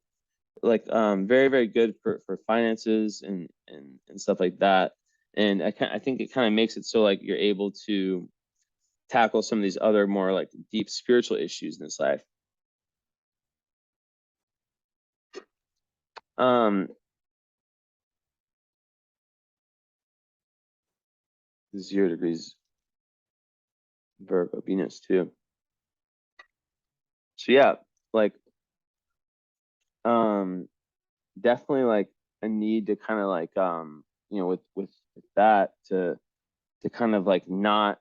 very very good for finances and stuff like that. And I think it kind of makes it so like you're able to tackle some of these other more like deep spiritual issues in this life. 0 degrees Virgo Venus too. So yeah, like definitely like a need to kind of like with that to kind of like not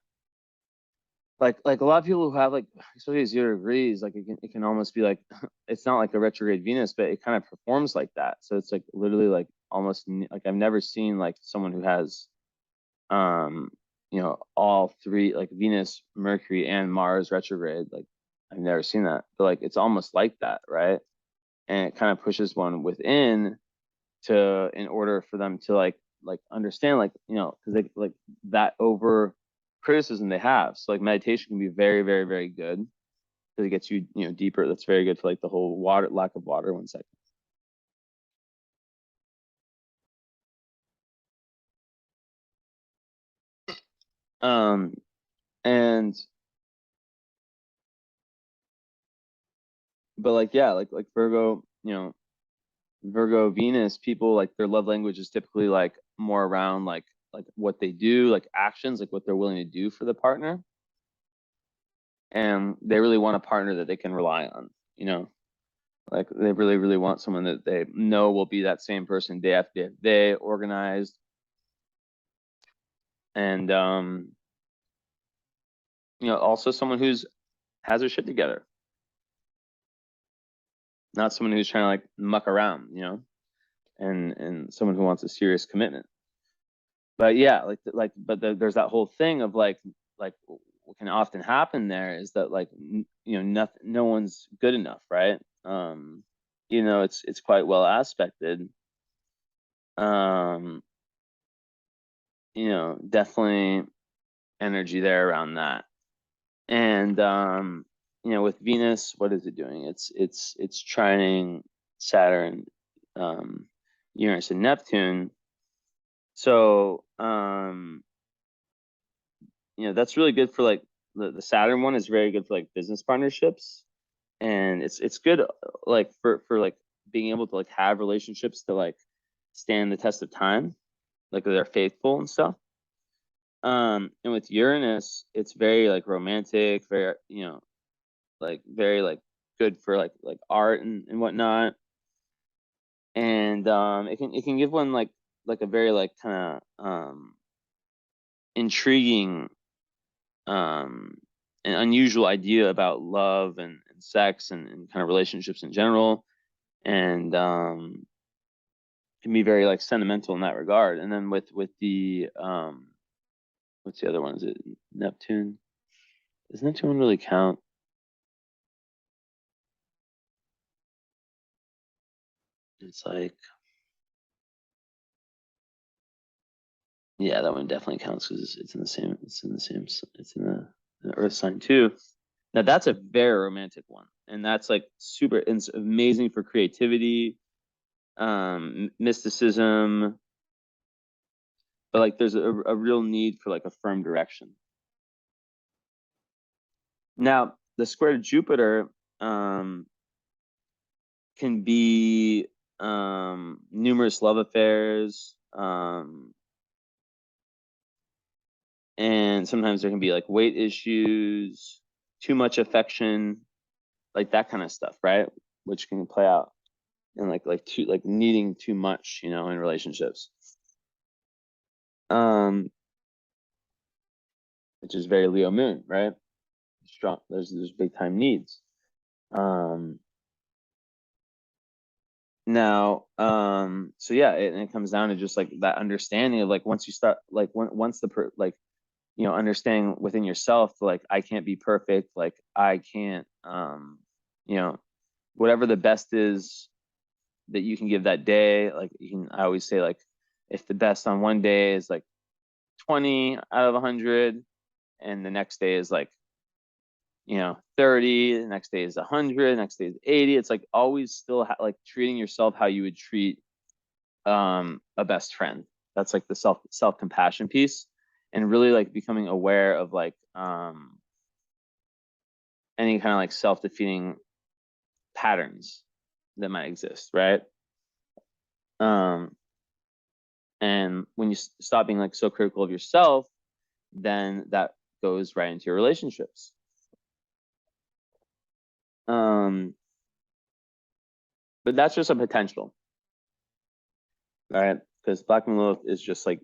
like a lot of people who have like especially 0 degrees, like it can almost be like it's not like a retrograde Venus, but it kind of performs like that. So it's like literally like almost like I've never seen like someone who has all three, like Venus, Mercury, and Mars retrograde. Like I've never seen that, but like it's almost like that, right? And it kind of pushes one within to in order for them to like understand, like because they like that over criticism they have. So like meditation can be very, very, very good because it gets you deeper. That's very good for like the whole water lack of water. 1 second. Um and but like yeah, like Virgo, Virgo Venus people, like their love language is typically like more around like what they do, like actions, like what they're willing to do for the partner. And they really want a partner that they can rely on, like they really, really want someone that they know will be that same person day after day after day, organized, and also someone who's has their shit together, not someone who's trying to like muck around, and someone who wants a serious commitment. But yeah, there's that whole thing of like what can often happen there is that like nothing, no one's good enough, right? It's quite well aspected. Um, definitely energy there around that. And with Venus, what is it doing? It's trining Saturn, um, Uranus, and Neptune. So that's really good for like the Saturn one is very good for like business partnerships, and it's good like for like being able to like have relationships to like stand the test of time, like they're faithful and stuff. And with Uranus, it's very like romantic, very like very like good for like art and whatnot. And it can give one like a very like kind of intriguing um an unusual idea about love and sex and kind of relationships in general, and can be very like sentimental in that regard. And then with the what's the other one? Is it Neptune? Does Neptune really count? It's like, yeah, that one definitely counts because it's in the same. It's in the Earth sign too. Now that's a very romantic one, and that's like super. It's amazing for creativity, mysticism, but like there's a real need for like a firm direction. Now the square to Jupiter can be numerous love affairs, and sometimes there can be like weight issues, too much affection, like that kind of stuff, right? Which can play out in like too like needing too much, in relationships. Um, which is very Leo moon, right? Strong. There's big time needs. Um, Now, so yeah, it comes down to just like that understanding of like once you start like once like understanding within yourself, like I can't be perfect, like I can't you know whatever the best is that you can give that day, like I always say like if the best on one day is like 20 out of 100, and the next day is like 30, the next day is 100, the next day is 80, it's like always still like treating yourself how you would treat a best friend. That's like the self compassion piece, and really like becoming aware of like any kind of like self defeating patterns that might exist, right? And when you stop being like so critical of yourself, then that goes right into your relationships. But that's just a potential, right? Because Black Moon Lilith is just like,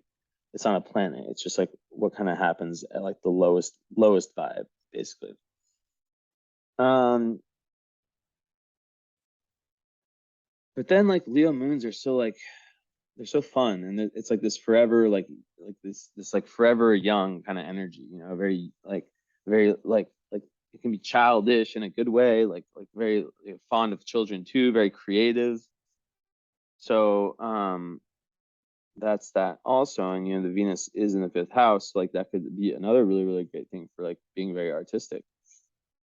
it's on a planet. It's just like what kind of happens at like the lowest vibe, basically. But then like Leo moons are so like, they're so fun, and it's like this forever like this like forever young kind of energy, you know, very like it can be childish in a good way, like very fond of children too, very creative. So that's that also. And you know, the Venus is in the 5th house, so like that could be another really great thing for like being very artistic.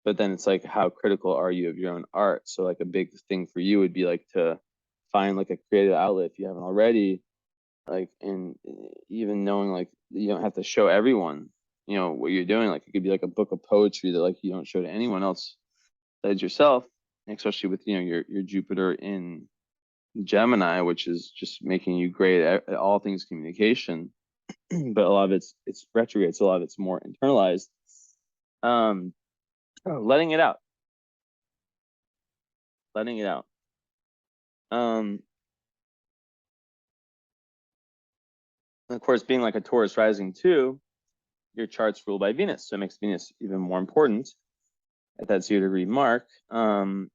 But then it's like, how critical are you of your own art? So like a big thing for you would be like to find like a creative outlet if you haven't already, like, and even knowing like you don't have to show everyone, you know, what you're doing. Like it could be like a book of poetry that like you don't show to anyone else besides yourself, especially with, you know, your Jupiter in Gemini, which is just making you great at all things communication. But a lot of it's retrograde, so a lot of it's more internalized. Letting it out. Letting it out. Of course, being like a Taurus rising too, your chart's ruled by Venus, so it makes Venus even more important at that 0-degree mark. And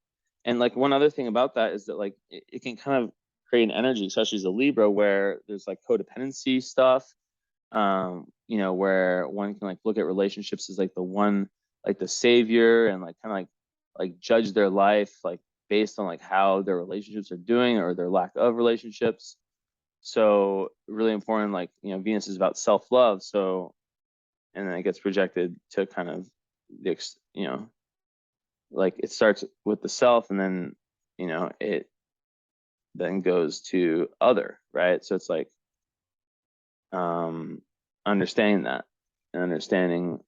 like one other thing about that is that like it can kind of create an energy, especially as a Libra, where there's like codependency stuff. You know, where one can like look at relationships as like the one, like the savior, and like kind of like judge their life like based on like how their relationships are doing or their lack of relationships. So really important, like, you know, Venus is about self-love. So, and then it gets projected to kind of the, you know, like it starts with the self, and then, you know, it then goes to other, right? So it's like understanding that, and understanding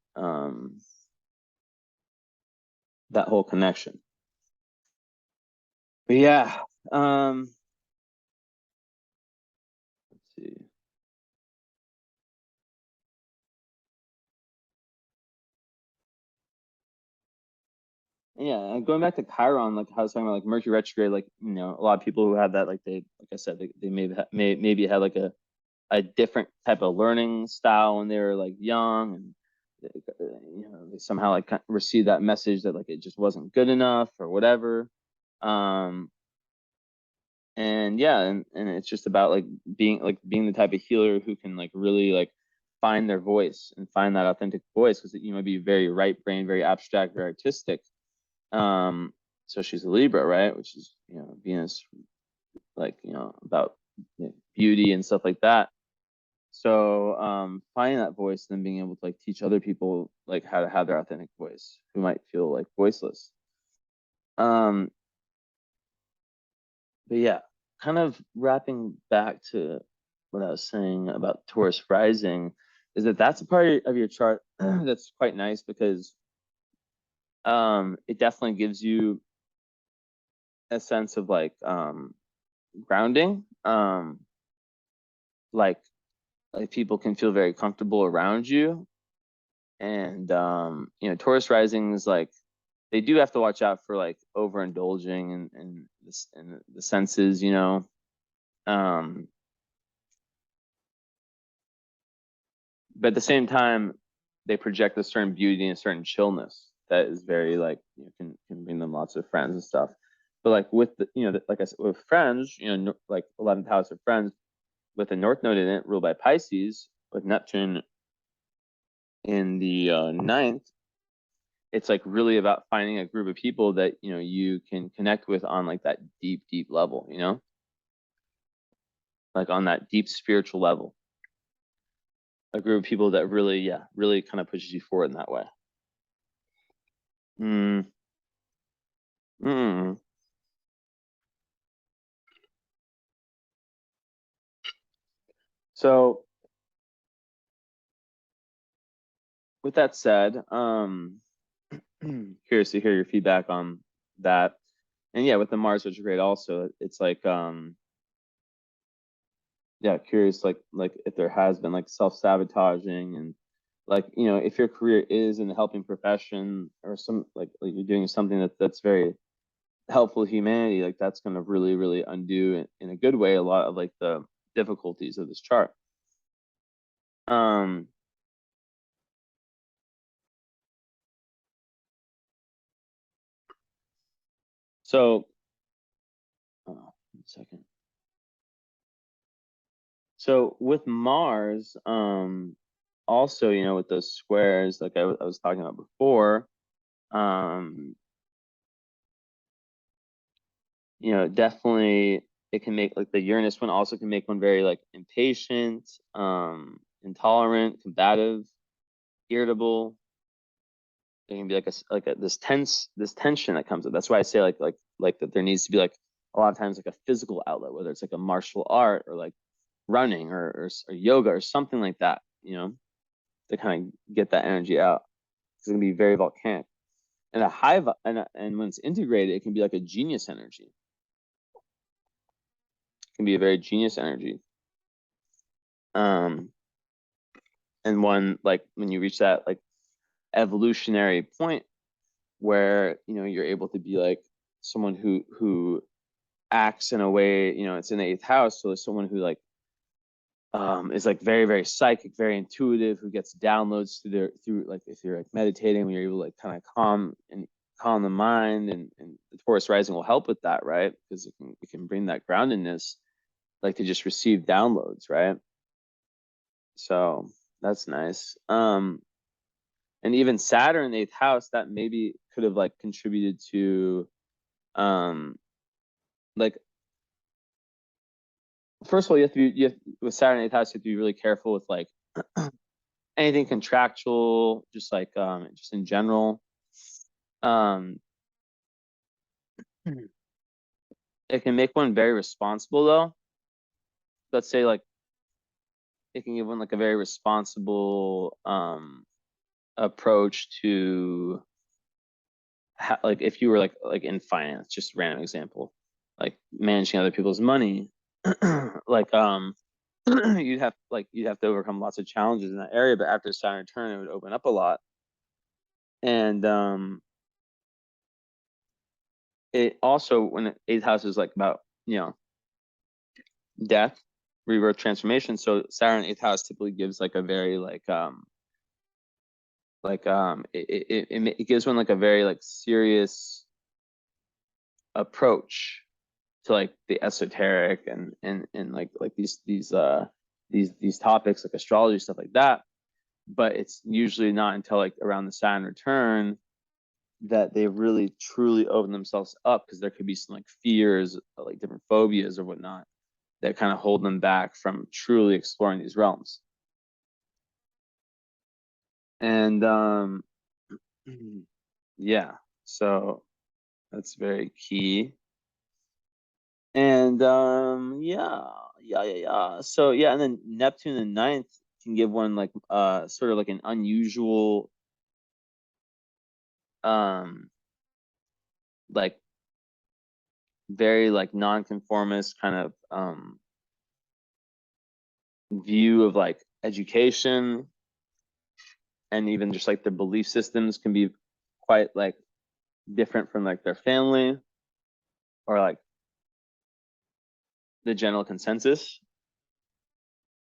that whole connection. But yeah, let's see. Yeah, and going back to Chiron, like I was talking about, like Mercury retrograde, like, you know, a lot of people who have that, like they, like I said, they maybe had like a different type of learning style when they were like young, and you know, they somehow like received that message that like it just wasn't good enough or whatever. Um, and yeah, and it's just about like being the type of healer who can like really like find their voice and find that authentic voice, because you might be very right brain, very abstract, very artistic. So she's a Libra, right? Which is, you know, Venus, like, you know, about, you know, beauty and stuff like that. So finding that voice and then being able to like teach other people like how to have their authentic voice who might feel like voiceless. Um, but yeah, kind of wrapping back to what I was saying about Taurus rising, is that that's a part of your chart that's quite nice, because it definitely gives you a sense of like grounding. Like people can feel very comfortable around you. And you know, Taurus rising is like, they do have to watch out for like overindulging and the senses, you know. But at the same time, they project a certain beauty and a certain chillness that is very like, you know, can bring them lots of friends and stuff. But like with the, you know, like I said, with friends, you know, like 11th house of friends with the North Node in it, ruled by Pisces, with Neptune in the ninth, it's like really about finding a group of people that, you know, you can connect with on like that deep level, you know, like on that deep spiritual level, a group of people that really, yeah, really kind of pushes you forward in that way. mm. Mm. So with that said, curious to hear your feedback on that. And yeah, with the Mars retrograde also, it's like yeah, curious, like if there has been like self-sabotaging, and like, you know, if your career is in the helping profession, or some like you're doing something that's very helpful to humanity, like that's going to really, really undo in a good way a lot of like the difficulties of this chart. Um, so, 1 second. So with Mars, also, you know, with those squares, like I was talking about before, um, you know, definitely it can make like the Uranus one also can make one very like impatient, intolerant, combative, irritable. It can be like a this tension that comes up. That's why I say like that there needs to be like a lot of times like a physical outlet, whether it's like a martial art or like running or yoga or something like that, you know, to kind of get that energy out. It's gonna be very volcanic. And a high and when it's integrated, it can be like a genius energy. It can be a very genius energy. Um, and one like when you reach that like evolutionary point where, you know, you're able to be like someone who acts in a way, you know, it's in the 8th house, so it's someone who like is like very, very psychic, very intuitive, who gets downloads through like if you're like meditating, when you're able to like kind of calm the mind, and the Taurus rising will help with that, right? Because it can bring that groundedness, like to just receive downloads, right? So that's nice. And even Saturn in the 8th house, that maybe could have like contributed to um like, first of all, with Saturn in the 8th house, you have to be really careful with like anything contractual, just like just in general. Um, it can make one very responsible though. Let's say like it can give one like a very responsible approach to like if you were like in finance, just random example, like managing other people's money, like you'd have to overcome lots of challenges in that area, but after Saturn return, it would open up a lot. And it also, when 8th house is like about, you know, death, rebirth, transformation. So Saturn 8th house typically gives like a very it gives one like a very like serious approach to like the esoteric and like these topics like astrology, stuff like that. But it's usually not until like around the Saturn return that they really truly open themselves up, because there could be some like fears, like different phobias or whatnot, that kind of hold them back from truly exploring these realms. And yeah, so that's very key. And yeah. So yeah, and then Neptune in the 9th can give one like sort of like an unusual um like very like nonconformist kind of view of like education, and even just like their belief systems can be quite like different from like their family or like the general consensus.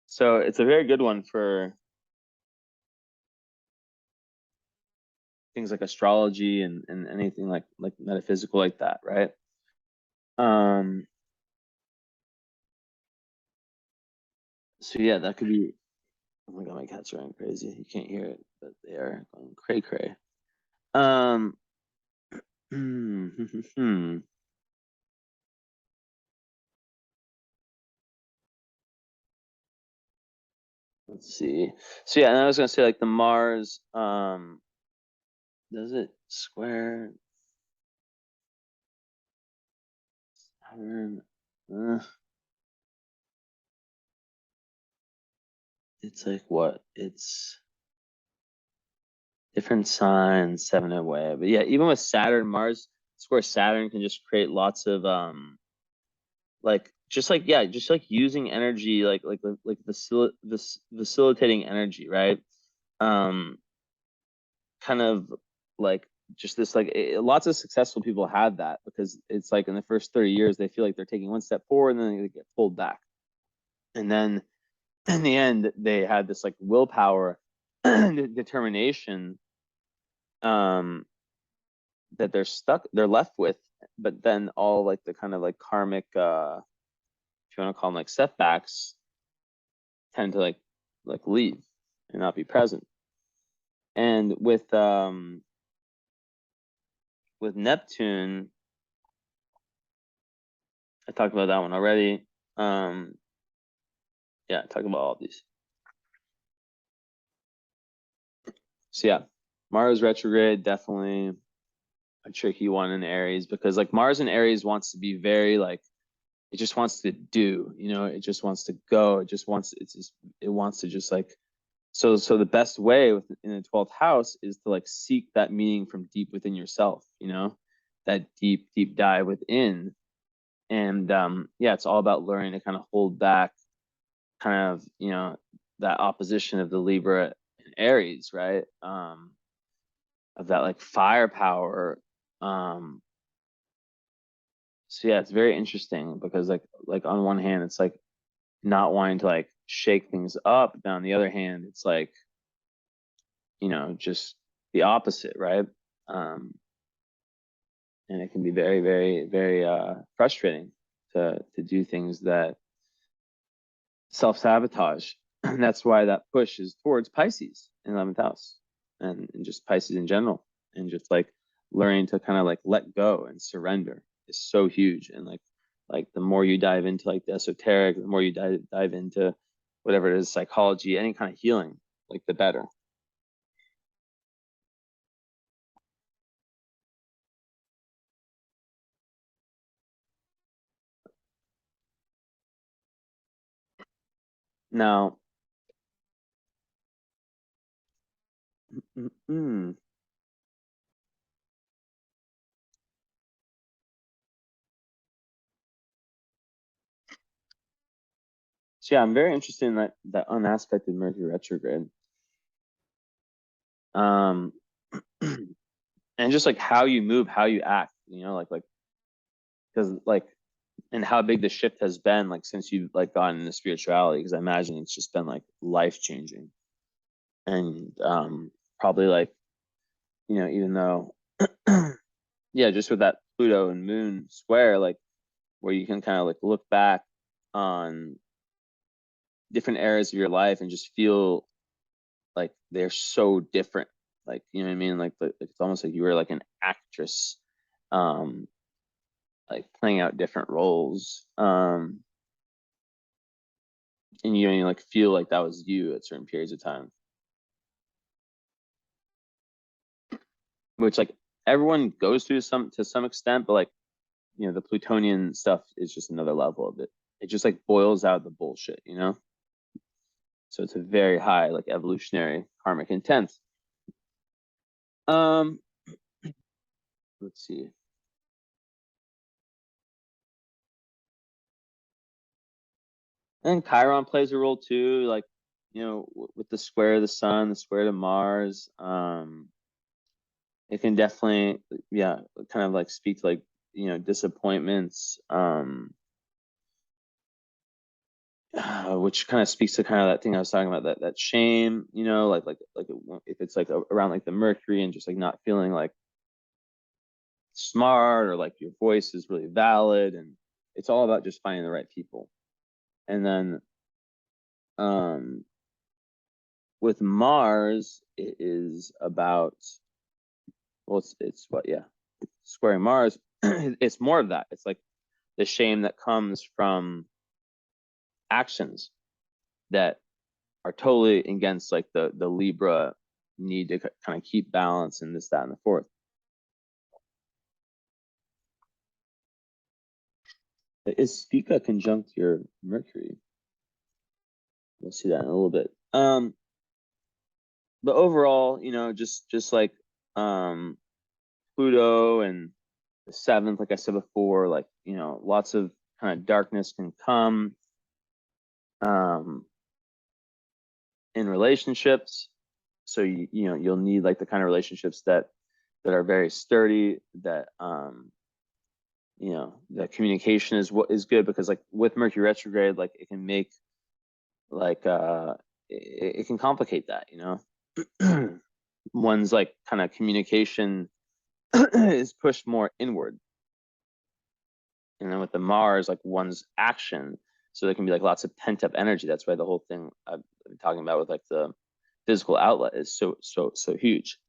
So it's a very good one for things like astrology and anything like metaphysical like that, right? Um, so yeah, that could be. Oh my god, my cats are going crazy. You can't hear it, but they are going cray cray. Um, let's see. So yeah, and I was gonna say like the Mars, does it square Saturn? It's like what? It's different signs, 7 away. But yeah, even with Saturn, Mars square Saturn can just create lots of like just like, yeah, just like using energy, like facilitating energy, right? Kind of like just this, like lots of successful people have that, because it's like in the first 30 years they feel like they're taking one step forward and then they get pulled back, and then in the end they had this like willpower determination that they're left with. But then all like the kind of like karmic if you want to call them like setbacks tend to like leave and not be present. And with Neptune, I talked about that one already. Yeah, talk about all of these. So yeah, Mars retrograde, definitely a tricky one in Aries, because like Mars in Aries wants to be very like, it just wants to do, you know, it just wants to go, it wants to just like, so the best way in the 12th house is to like seek that meaning from deep within yourself, you know, that deep dive within. And yeah, it's all about learning to kind of hold back kind of, you know, that opposition of the Libra and Aries, right? Of that like firepower. So yeah, it's very interesting, because like on one hand it's like not wanting to like shake things up, but on the other hand it's like, you know, just the opposite, right? And it can be very, very, very frustrating to do things that self-sabotage. And that's why that push is towards Pisces in 11th house, and just Pisces in general, and just like learning to kind of like let go and surrender is so huge. And like the more you dive into like the esoteric, the more you dive into whatever it is, psychology, any kind of healing, like the better. Now, so yeah, I'm very interested in that unaspected Mercury retrograde. Um, and just like how you move, how you act, you know, like because like, and how big the shift has been like since you've like gotten into spirituality, because I imagine it's just been like life changing. And probably like, you know, even though yeah, just with that Pluto and Moon square, like where you can kind of like look back on different areas of your life and just feel like they're so different. Like, you know what I mean? Like, it's almost like you were like an actress, um, like playing out different roles. And you don't even like feel like that was you at certain periods of time, which like everyone goes through to some extent, but like, you know, the Plutonian stuff is just another level of it. It just like boils out the bullshit, you know? So it's a very high, like evolutionary karmic intent. Um, let's see. And Chiron plays a role too, like, you know, with the square of the sun, the square to Mars. It can definitely, yeah, kind of like speak to like, you know, disappointments, which kind of speaks to kind of that thing I was talking about, that shame, you know, like if it's like around like the Mercury and just like not feeling like smart, or like your voice is really valid, and it's all about just finding the right people. And then um with Mars, it is about, well, it's what, yeah, squaring Mars. It's more of that. It's like the shame that comes from actions that are totally against like the Libra need to kind of keep balance and this, that, and the fourth. Is Spica conjunct your Mercury? We'll see that in a little bit. But overall, you know, just like Pluto and the seventh, like I said before, like, you know, lots of kind of darkness can come in relationships. So you'll need like the kind of relationships that are very sturdy, that that communication is what is good, because like with Mercury retrograde, like it can make like it can complicate that, one's like kind of communication is pushed more inward. And then with the Mars, like one's action, so there can be like lots of pent up energy. That's why the whole thing I've been talking about with like the physical outlet is so huge.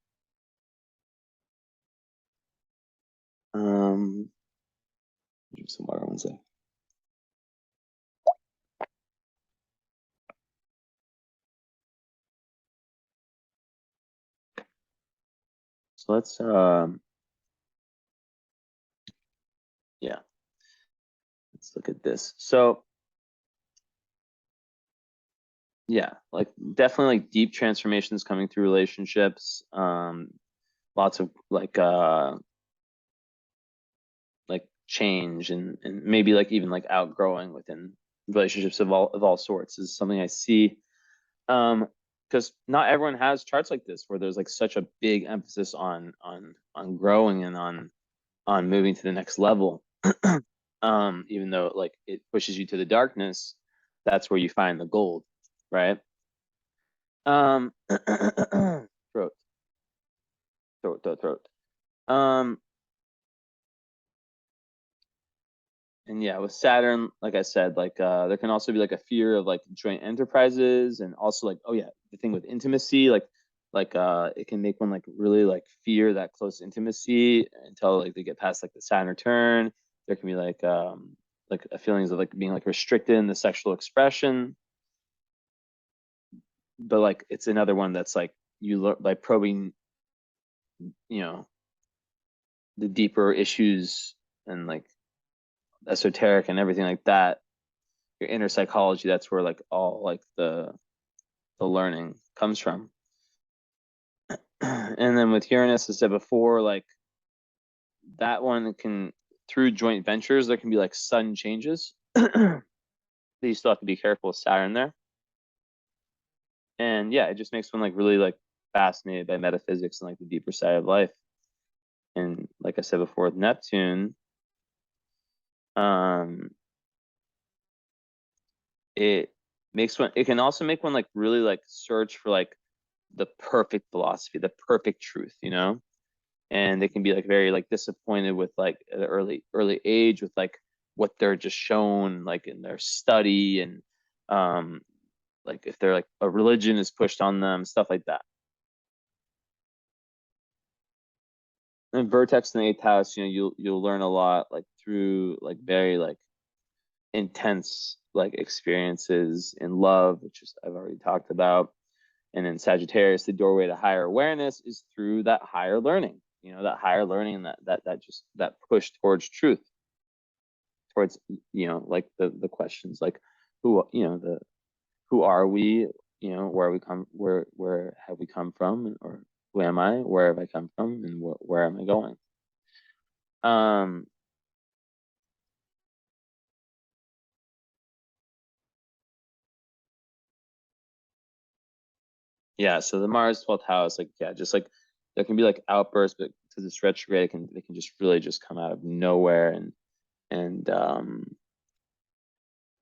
Drink some water one sec. So let's yeah, let's look at this. So yeah, like definitely like deep transformations coming through relationships. Lots of like change and maybe like even like outgrowing within relationships of all sorts is something I see. Because not everyone has charts like this where there's like such a big emphasis on growing and on moving to the next level. Even though like it pushes you to the darkness, that's where you find the gold, right? Throat. And yeah, with Saturn, like I said, like there can also be like a fear of like joint enterprises, and also like, oh yeah, the thing with intimacy, like it can make one like really like fear that close intimacy until like they get past like the Saturn return. There can be like feelings of like being like restricted in the sexual expression. But like it's another one that's like you look like probing, the deeper issues and like esoteric and everything like that, your inner psychology, that's where like all like the learning comes from. And then with Uranus, as I said before, like that one can, through joint ventures, there can be like sudden changes. You still have to be careful with Saturn there. And yeah, it just makes one like really like fascinated by metaphysics and like the deeper side of life. And like I said before with Neptune, it can also make one like really like search for like the perfect philosophy, the perfect truth, and they can be like very like disappointed with like at an early age with like what they're just shown like in their study, and like if they're like a religion is pushed on them, stuff like that. And vertex in the 8th house, you'll learn a lot like through like very like intense like experiences in love, which is I've already talked about. And in Sagittarius, the doorway to higher awareness is through that higher learning, that higher learning, and that push towards truth, towards, like the questions like who, who are we, where have we come from, or who am I, where have I come from, and where am I going? Yeah, so the Mars 12th house, like, yeah, just like there can be like outbursts, but because it's retrograde, they can just really just come out of nowhere, and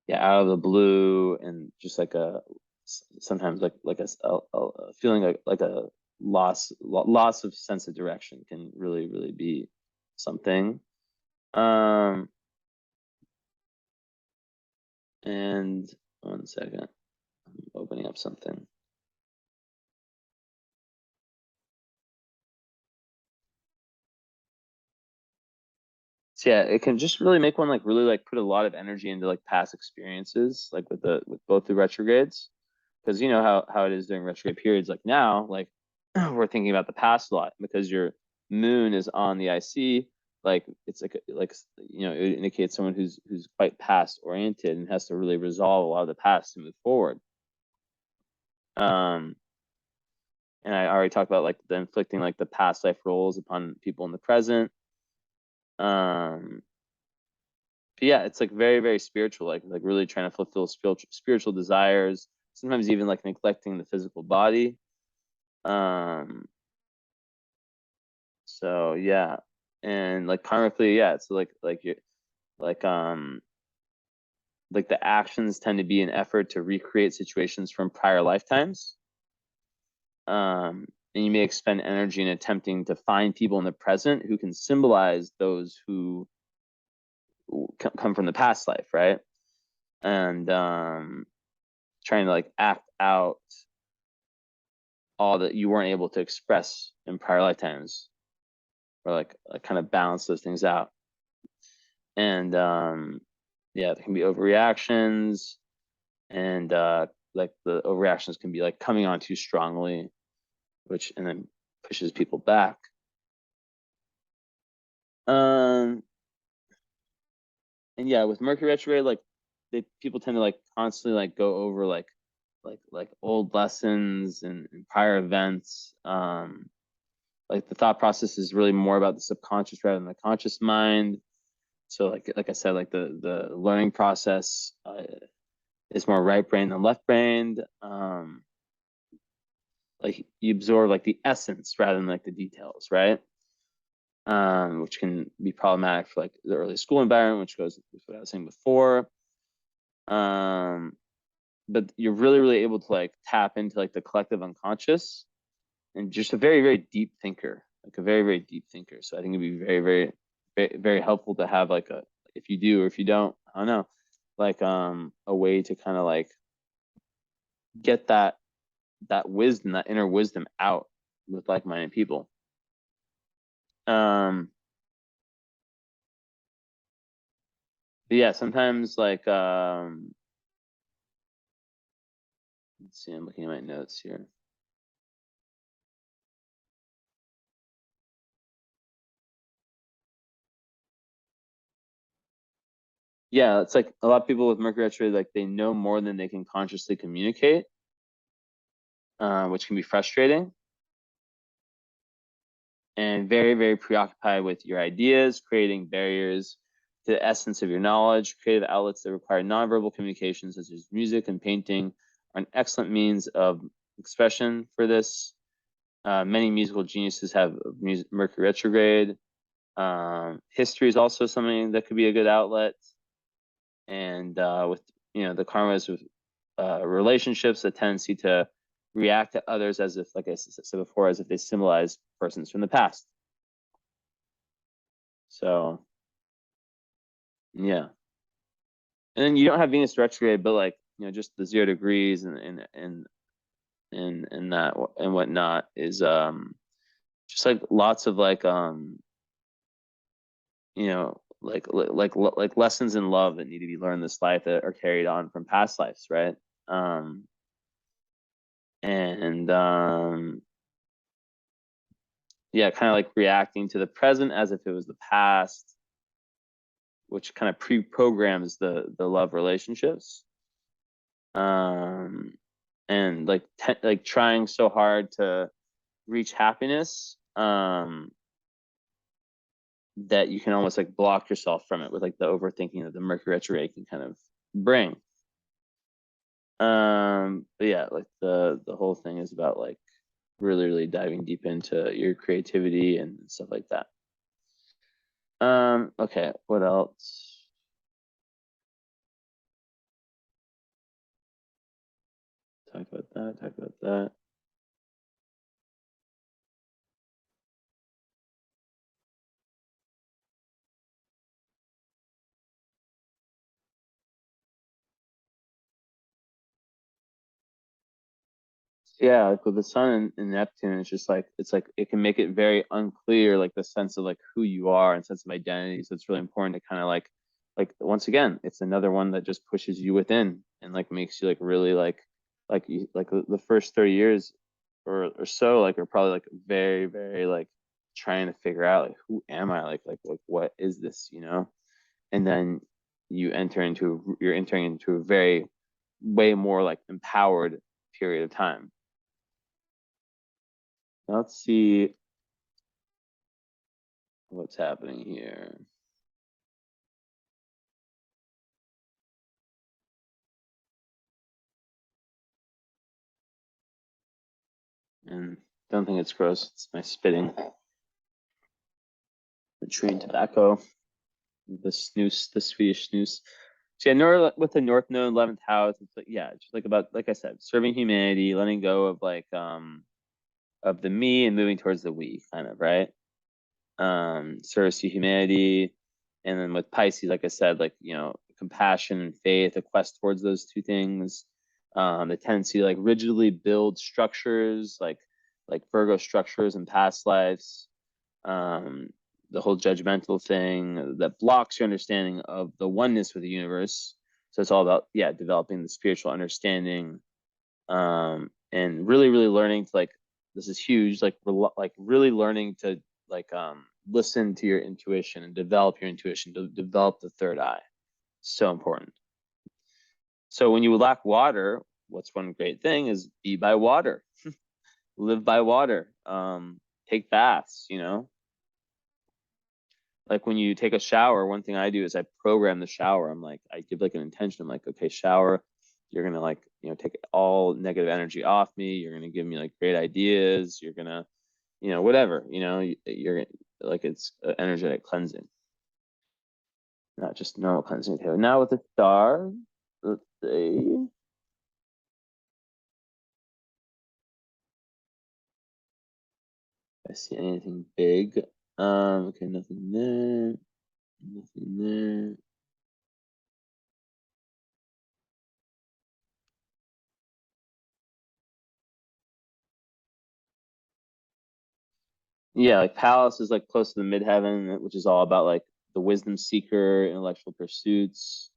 yeah, out of the blue, and just like sometimes like a feeling like a loss of sense of direction can really be something. And one second, I'm opening up something. So yeah, it can just really make one like really like put a lot of energy into like past experiences, like with both the retrogrades, because you know how it is during retrograde periods. Like now, like we're thinking about the past a lot because your moon is on the IC. Like it's like it indicates someone who's quite past oriented and has to really resolve a lot of the past to move forward. And I already talked about like the inflicting like the past life roles upon people in the present. yeah, it's like very, very spiritual, like really trying to fulfill spiritual desires, sometimes even like neglecting the physical body. So yeah. And like karmically, yeah, it's like you like like the actions tend to be an effort to recreate situations from prior lifetimes. And you may expend energy in attempting to find people in the present who can symbolize those who come from the past life, right? And trying to like act out all that you weren't able to express in prior lifetimes, or like kind of balance those things out. And yeah, there can be overreactions, and like the overreactions can be like coming on too strongly, which and then pushes people back. And yeah, with Mercury retrograde, like people tend to like constantly like go over like old lessons and prior events. Like the thought process is really more about the subconscious rather than the conscious mind. So like I said, like the learning process is more right brain than left brained. Like you absorb like the essence rather than like the details, right? Which can be problematic for like the early school environment, which goes with what I was saying before. But you're really able to like tap into like the collective unconscious, and just a very deep thinker, like a very deep thinker. So I think it'd be very helpful to have like a, if you do or if you don't, I don't know, like a way to kind of like get that wisdom, that inner wisdom out with like-minded people. But yeah, sometimes like let's see, I'm looking at my notes here. Yeah, it's like a lot of people with Mercury retrograde, like they know more than they can consciously communicate, which can be frustrating, and very preoccupied with your ideas, creating barriers to the essence of your knowledge. Creative outlets that require nonverbal communication, such as music and painting, are an excellent means of expression for this. Many musical geniuses have Mercury retrograde. History is also something that could be a good outlet. And with the karmas with relationships, a tendency to react to others as if, like I said before, as if they symbolize persons from the past. So yeah, and then you don't have Venus retrograde, but like just the 0 degrees and that and whatnot is just like lots of like like lessons in love that need to be learned this life that are carried on from past lives, right? And yeah, kind of like reacting to the present as if it was the past, which kind of pre-programs the love relationships. And like trying so hard to reach happiness that you can almost like block yourself from it with like the overthinking that the Mercury retrograde can kind of bring. But yeah, like the whole thing is about like really diving deep into your creativity and stuff like that. Okay, what else? Talk about that. Yeah, like with the sun and Neptune, it's just like it can make it very unclear, like the sense of like who you are and sense of identity. So it's really important to kind of like once again, it's another one that just pushes you within and like makes you like really like you, like the first 30 years or so like are probably like very like trying to figure out like who am I, like what is this, and then you're entering into a very way more like empowered period of time. Let's see what's happening here. and don't think it's gross. It's my spitting. The chewing tobacco, the snus, the Swedish snus. So yeah, with the North Node, 11th house, it's like, yeah, just like about, like I said, serving humanity, letting go of like, of the me and moving towards the we, kind of, right? Service to humanity. And then with Pisces, like I said, like, you know, compassion and faith, a quest towards those two things. The tendency to like rigidly build structures, like Virgo structures in past lives. The whole judgmental thing that blocks your understanding of the oneness with the universe. So it's all about, yeah, developing the spiritual understanding, and really, really learning to like, this is huge, like really learning to like listen to your intuition and develop your intuition, to develop the third eye. So important. So when you lack water, what's one great thing is be by water, live by water, take baths, you know. Like when you take a shower, one thing I do is I program the shower. I'm like, I give like an intention. I'm like, okay, shower, you're gonna like, you know, take all negative energy off me. You're gonna give me like great ideas. You're gonna, you know, whatever, you know, you're like, it's energetic cleansing, not just normal cleansing. Okay, now with the star, let's see. If I see anything big. Okay, nothing there. Nothing there. Yeah, like Palace is like close to the midheaven, which is all about like the wisdom seeker, intellectual pursuits,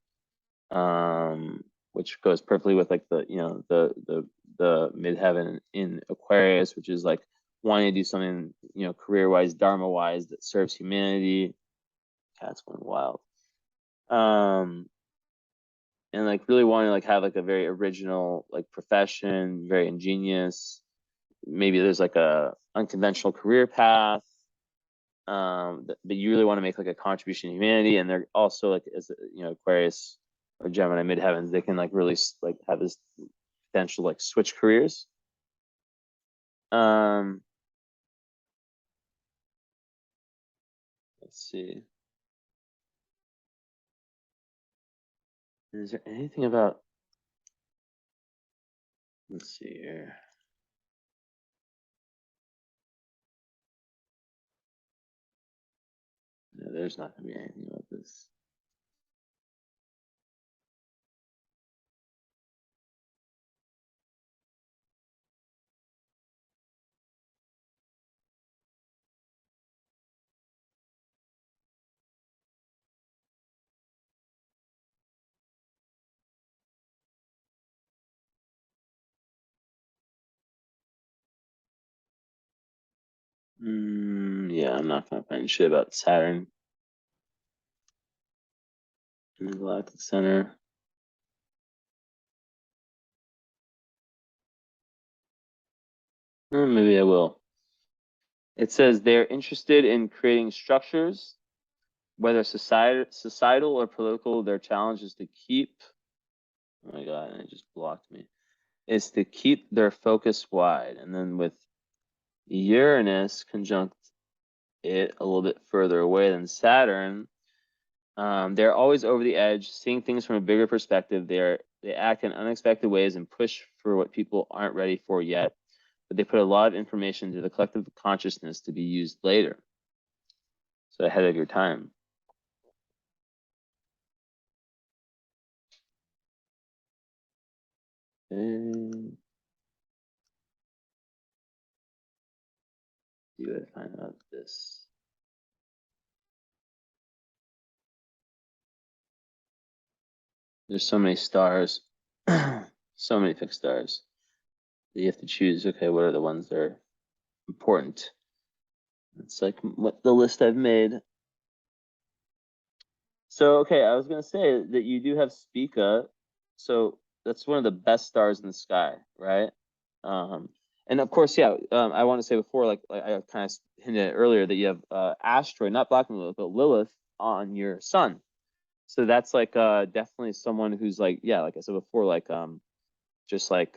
which goes perfectly with like the, you know, the midheaven in Aquarius, which is like wanting to do something, you know, career-wise, dharma-wise, that serves humanity. Cat's going wild. And like really wanting to like have like a very original like profession, very ingenious. Maybe there's like a unconventional career path, but you really want to make like a contribution to humanity. And they're also like, as you know, Aquarius or Gemini midheavens, they can like really like have this potential like switch careers. Let's see. Is there anything about, let's see here. No, there's not gonna be anything about this. Yeah, I'm not gonna find shit about Saturn in the Galactic Center. Maybe I will. It says they're interested in creating structures, whether societal or political. Their challenge is to keep, oh my God, and it just blocked me, is to keep their focus wide. And then with Uranus conjunct it a little bit further away than Saturn, they're always over the edge, seeing things from a bigger perspective. They act in unexpected ways and push for what people aren't ready for yet, but they put a lot of information into the collective consciousness to be used later. So ahead of your time. And see what I find out this. There's so many stars, so many fixed stars. You have to choose, okay, what are the ones that are important? It's like what the list I've made. So, okay, I was gonna say that you do have Spica. So that's one of the best stars in the sky, right? Um, and of course, yeah, I want to say before, like I kind of hinted at earlier, that you have asteroid, not Black Lilith, but Lilith on your sun. So that's like definitely someone who's like, yeah, like I said before, like just like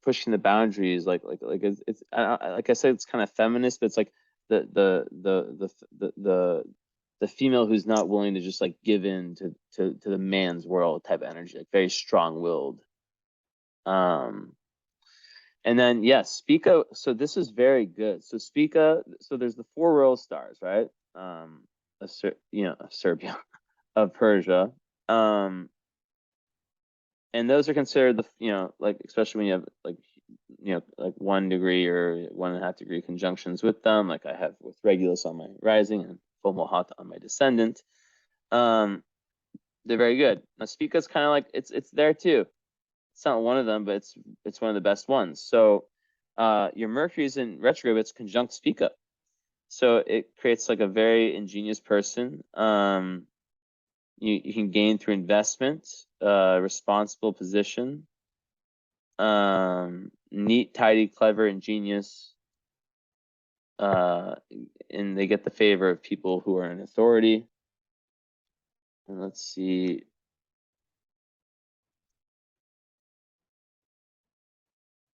pushing the boundaries, like it's like I said, it's kind of feminist, but it's like the female who's not willing to just like give in to the man's world type of energy, like very strong-willed. And then yes, Spica. So this is very good. So Spica. So there's the four royal stars, right? Of Serbia, of Persia. And those are considered like especially when you have like like 1 degree or 1.5 degree conjunctions with them, like I have with Regulus on my rising and Fomalhaut on my descendant. They're very good. Now Spica's kind of like it's there too. It's not one of them, but it's one of the best ones. So your Mercury's in retrograde, it's conjunct Spica. So it creates like a very ingenious person. You can gain through investment, responsible position, neat, tidy, clever, ingenious, and they get the favor of people who are in authority. And let's see.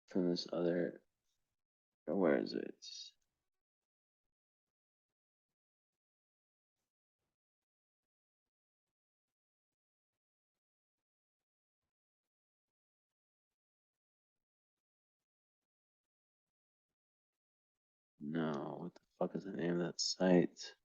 From this other, where is it? No, what the fuck is the name of that site?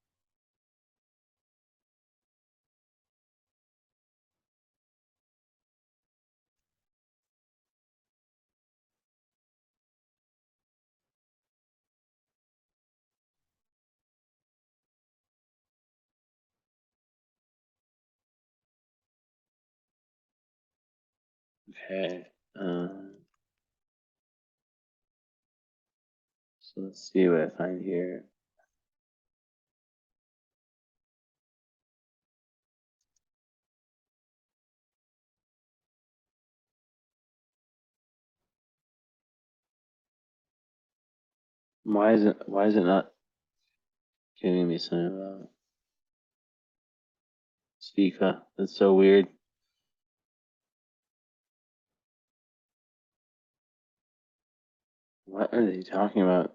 Okay. So let's see what I find here. Why is it not giving me something about Spica? That's so weird. What are they talking about?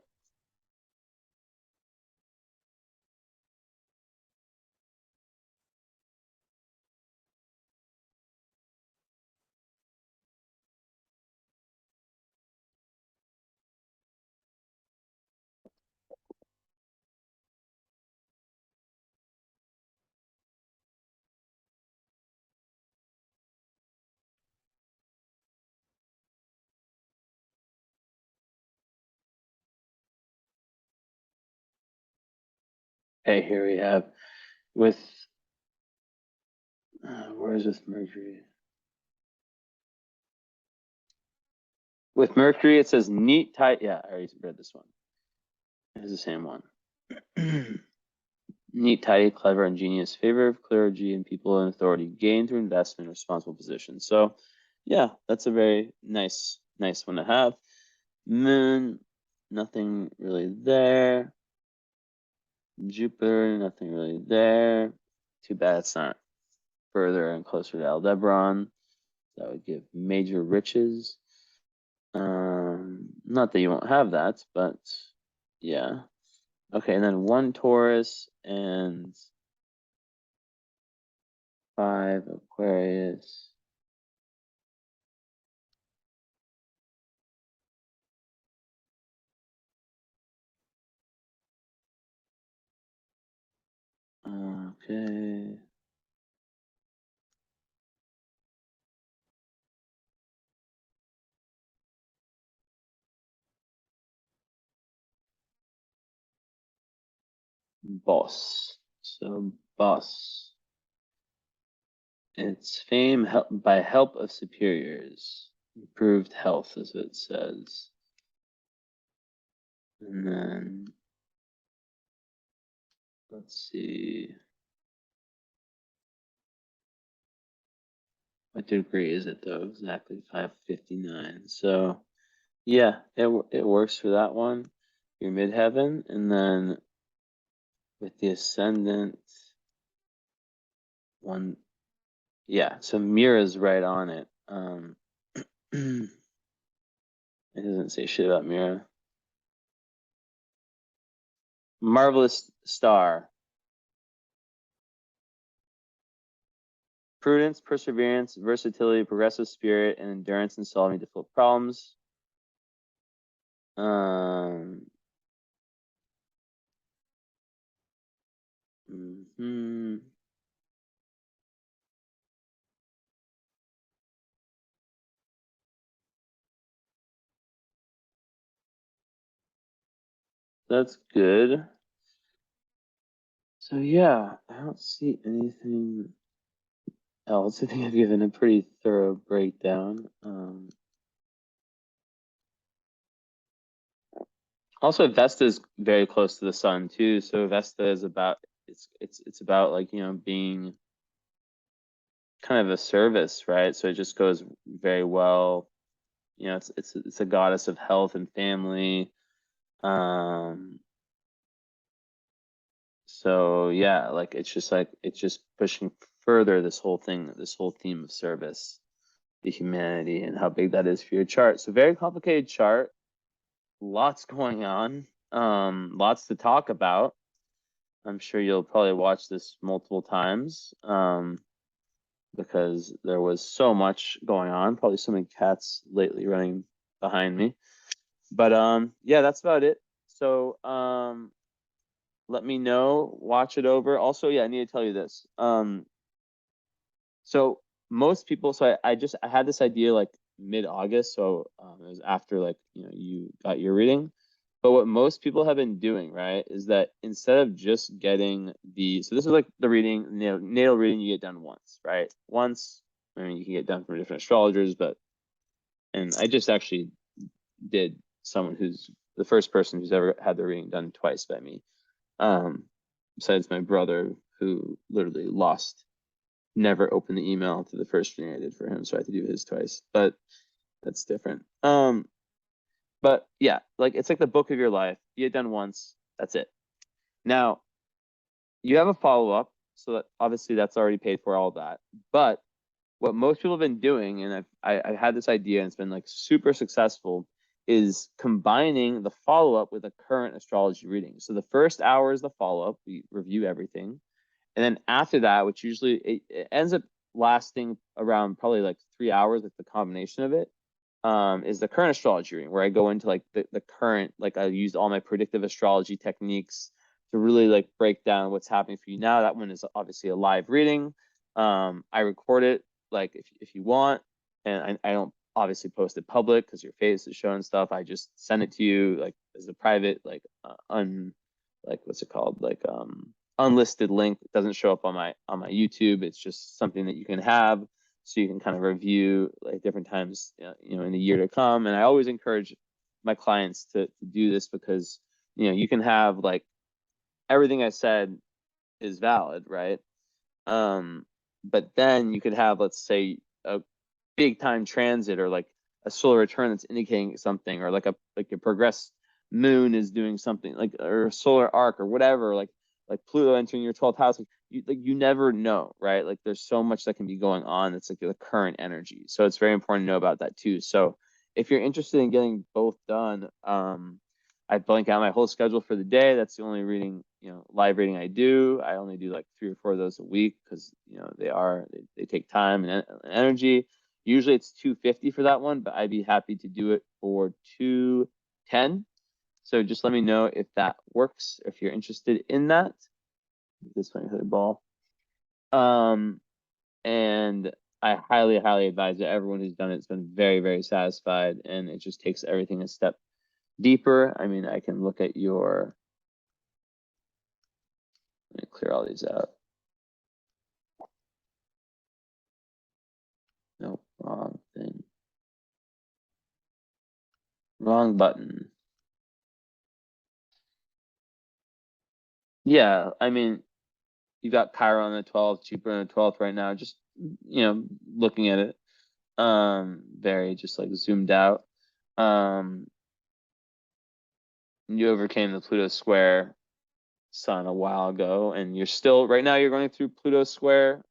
Hey, here we have with where is this Mercury? With Mercury, it says neat, tight. Yeah, I already read this one. It's the same one. Neat, tidy, clever, ingenious, favor of clergy and people in authority, gain through investment, responsible position. So, yeah, that's a very nice one to have. Moon, nothing really there. Jupiter, nothing really there. Too bad it's not further and closer to Aldebaran. That would give major riches. Not that you won't have that, but yeah. Okay, and then 1 Taurus and 5 Aquarius. Okay. Boss. So boss. It's fame by help of superiors. Improved health is what it says. And then let's see. What degree is it though? Exactly 559. So yeah, it works for that one. Your midheaven, and then with the ascendant one, yeah. So Mira's right on it. It doesn't say shit about Mira. Marvelous star. Prudence, perseverance, versatility, progressive spirit, and endurance in solving difficult problems. That's good. So yeah, I don't see anything else. I think I've given a pretty thorough breakdown. Also, Vesta is very close to the sun too. So Vesta is about it's about like, you know, being kind of a service, right? So it just goes very well. You know, it's a goddess of health and family. So yeah, like it's just pushing further this whole thing, this whole theme of service, the humanity, and how big that is for your chart. So very complicated chart, lots going on, lots to talk about. I'm sure you'll probably watch this multiple times, because there was so much going on. Probably so many cats lately running behind me. But yeah, that's about it. So let me know, watch it over. Also, yeah, I need to tell you this. So most people, so I had this idea like mid-August, so it was after like, you know, you got your reading. But what most people have been doing, right, is that instead of just getting so this is like the reading, natal reading you get done once, right? Once, I mean, you can get done from different astrologers, and I just actually did someone who's the first person who's ever had their reading done twice by me. Besides my brother, who literally never opened the email to the first reading I did for him, so I had to do his twice. But that's different. But yeah, like it's like the book of your life. You get done once, that's it. Now you have a follow-up, so that obviously that's already paid for, all that. But what most people have been doing, and I've had this idea and it's been like super successful, is combining the follow-up with a current astrology reading. So the first hour is the follow-up, we review everything. And then after that, which usually it ends up lasting around probably like 3 hours, like the combination of it, is the current astrology reading, where I go into like the current, like I use all my predictive astrology techniques to really like break down what's happening for you now. That one is obviously a live reading. I record it, like if you want, and I don't obviously post it public because your face is showing stuff. I just send it to you like as a private, like like what's it called, like unlisted link. It doesn't show up on my YouTube. It's just something that you can have, so you can kind of review like different times, you know, in the year to come. And I always encourage my clients to do this, because, you know, you can have like everything I said is valid, right? But then you could have, let's say, a big time transit, or like a solar return that's indicating something, or like a progressed moon is doing something, like, or a solar arc or whatever, like Pluto entering your 12th house. Like you never know, right? Like there's so much that can be going on that's like the current energy. So it's very important to know about that too. So if you're interested in getting both done, I blank out my whole schedule for the day. That's the only reading, you know, live reading I do. I only do like 3 or 4 of those a week, because, you know, they take time and energy. Usually it's $250 for that one, but I'd be happy to do it for $210. So just let me know if that works, if you're interested in that. This one, the ball. And I highly, highly advise it. Everyone who's done it's been very, very satisfied, and it just takes everything a step deeper. I mean, I can look at your, let me clear all these out. Nope, wrong thing. Wrong button. Yeah, I mean, you got Chiron on the 12th, Jupiter on the 12th right now. Just, you know, looking at it, very just like zoomed out. You overcame the Pluto square sun a while ago, and you're still, right now you're going through Pluto square,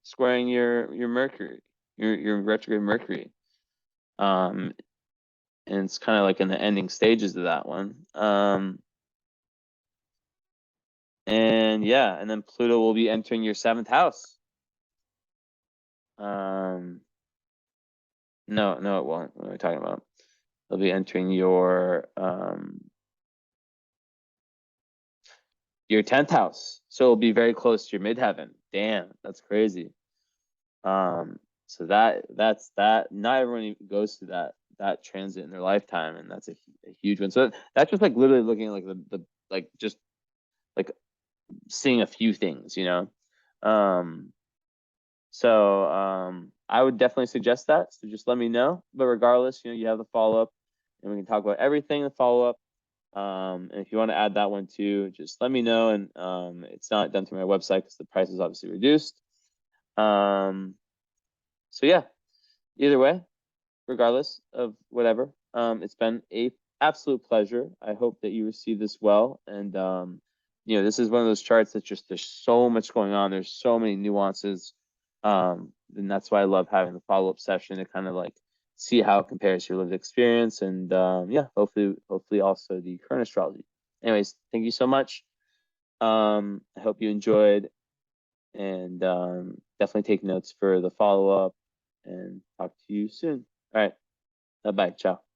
squaring your Mercury, your retrograde Mercury. and it's kind of like in the ending stages of that one. And yeah, and then Pluto will be entering your 7th house. No, it won't. What are we talking about? It'll be entering your 10th house. So it'll be very close to your midheaven. Damn, that's crazy. So that's that. Not everyone even goes through that transit in their lifetime, and that's a huge one. So that's just like literally looking at like the like just like seeing a few things, you know. So I would definitely suggest that. So just let me know. But regardless, you know, you have the follow-up, and we can talk about everything in the follow-up. And if you want to add that one too, just let me know. And it's not done through my website because the price is obviously reduced. So yeah, either way, regardless of whatever, it's been a absolute pleasure. I hope that you receive this well. And you know, this is one of those charts that just there's so much going on. There's so many nuances. And that's why I love having the follow-up session to kind of like see how it compares to your lived experience. And yeah, hopefully also the current astrology. Anyways, thank you so much. I hope you enjoyed, and definitely take notes for the follow-up, and talk to you soon. All right. Bye-bye. Ciao.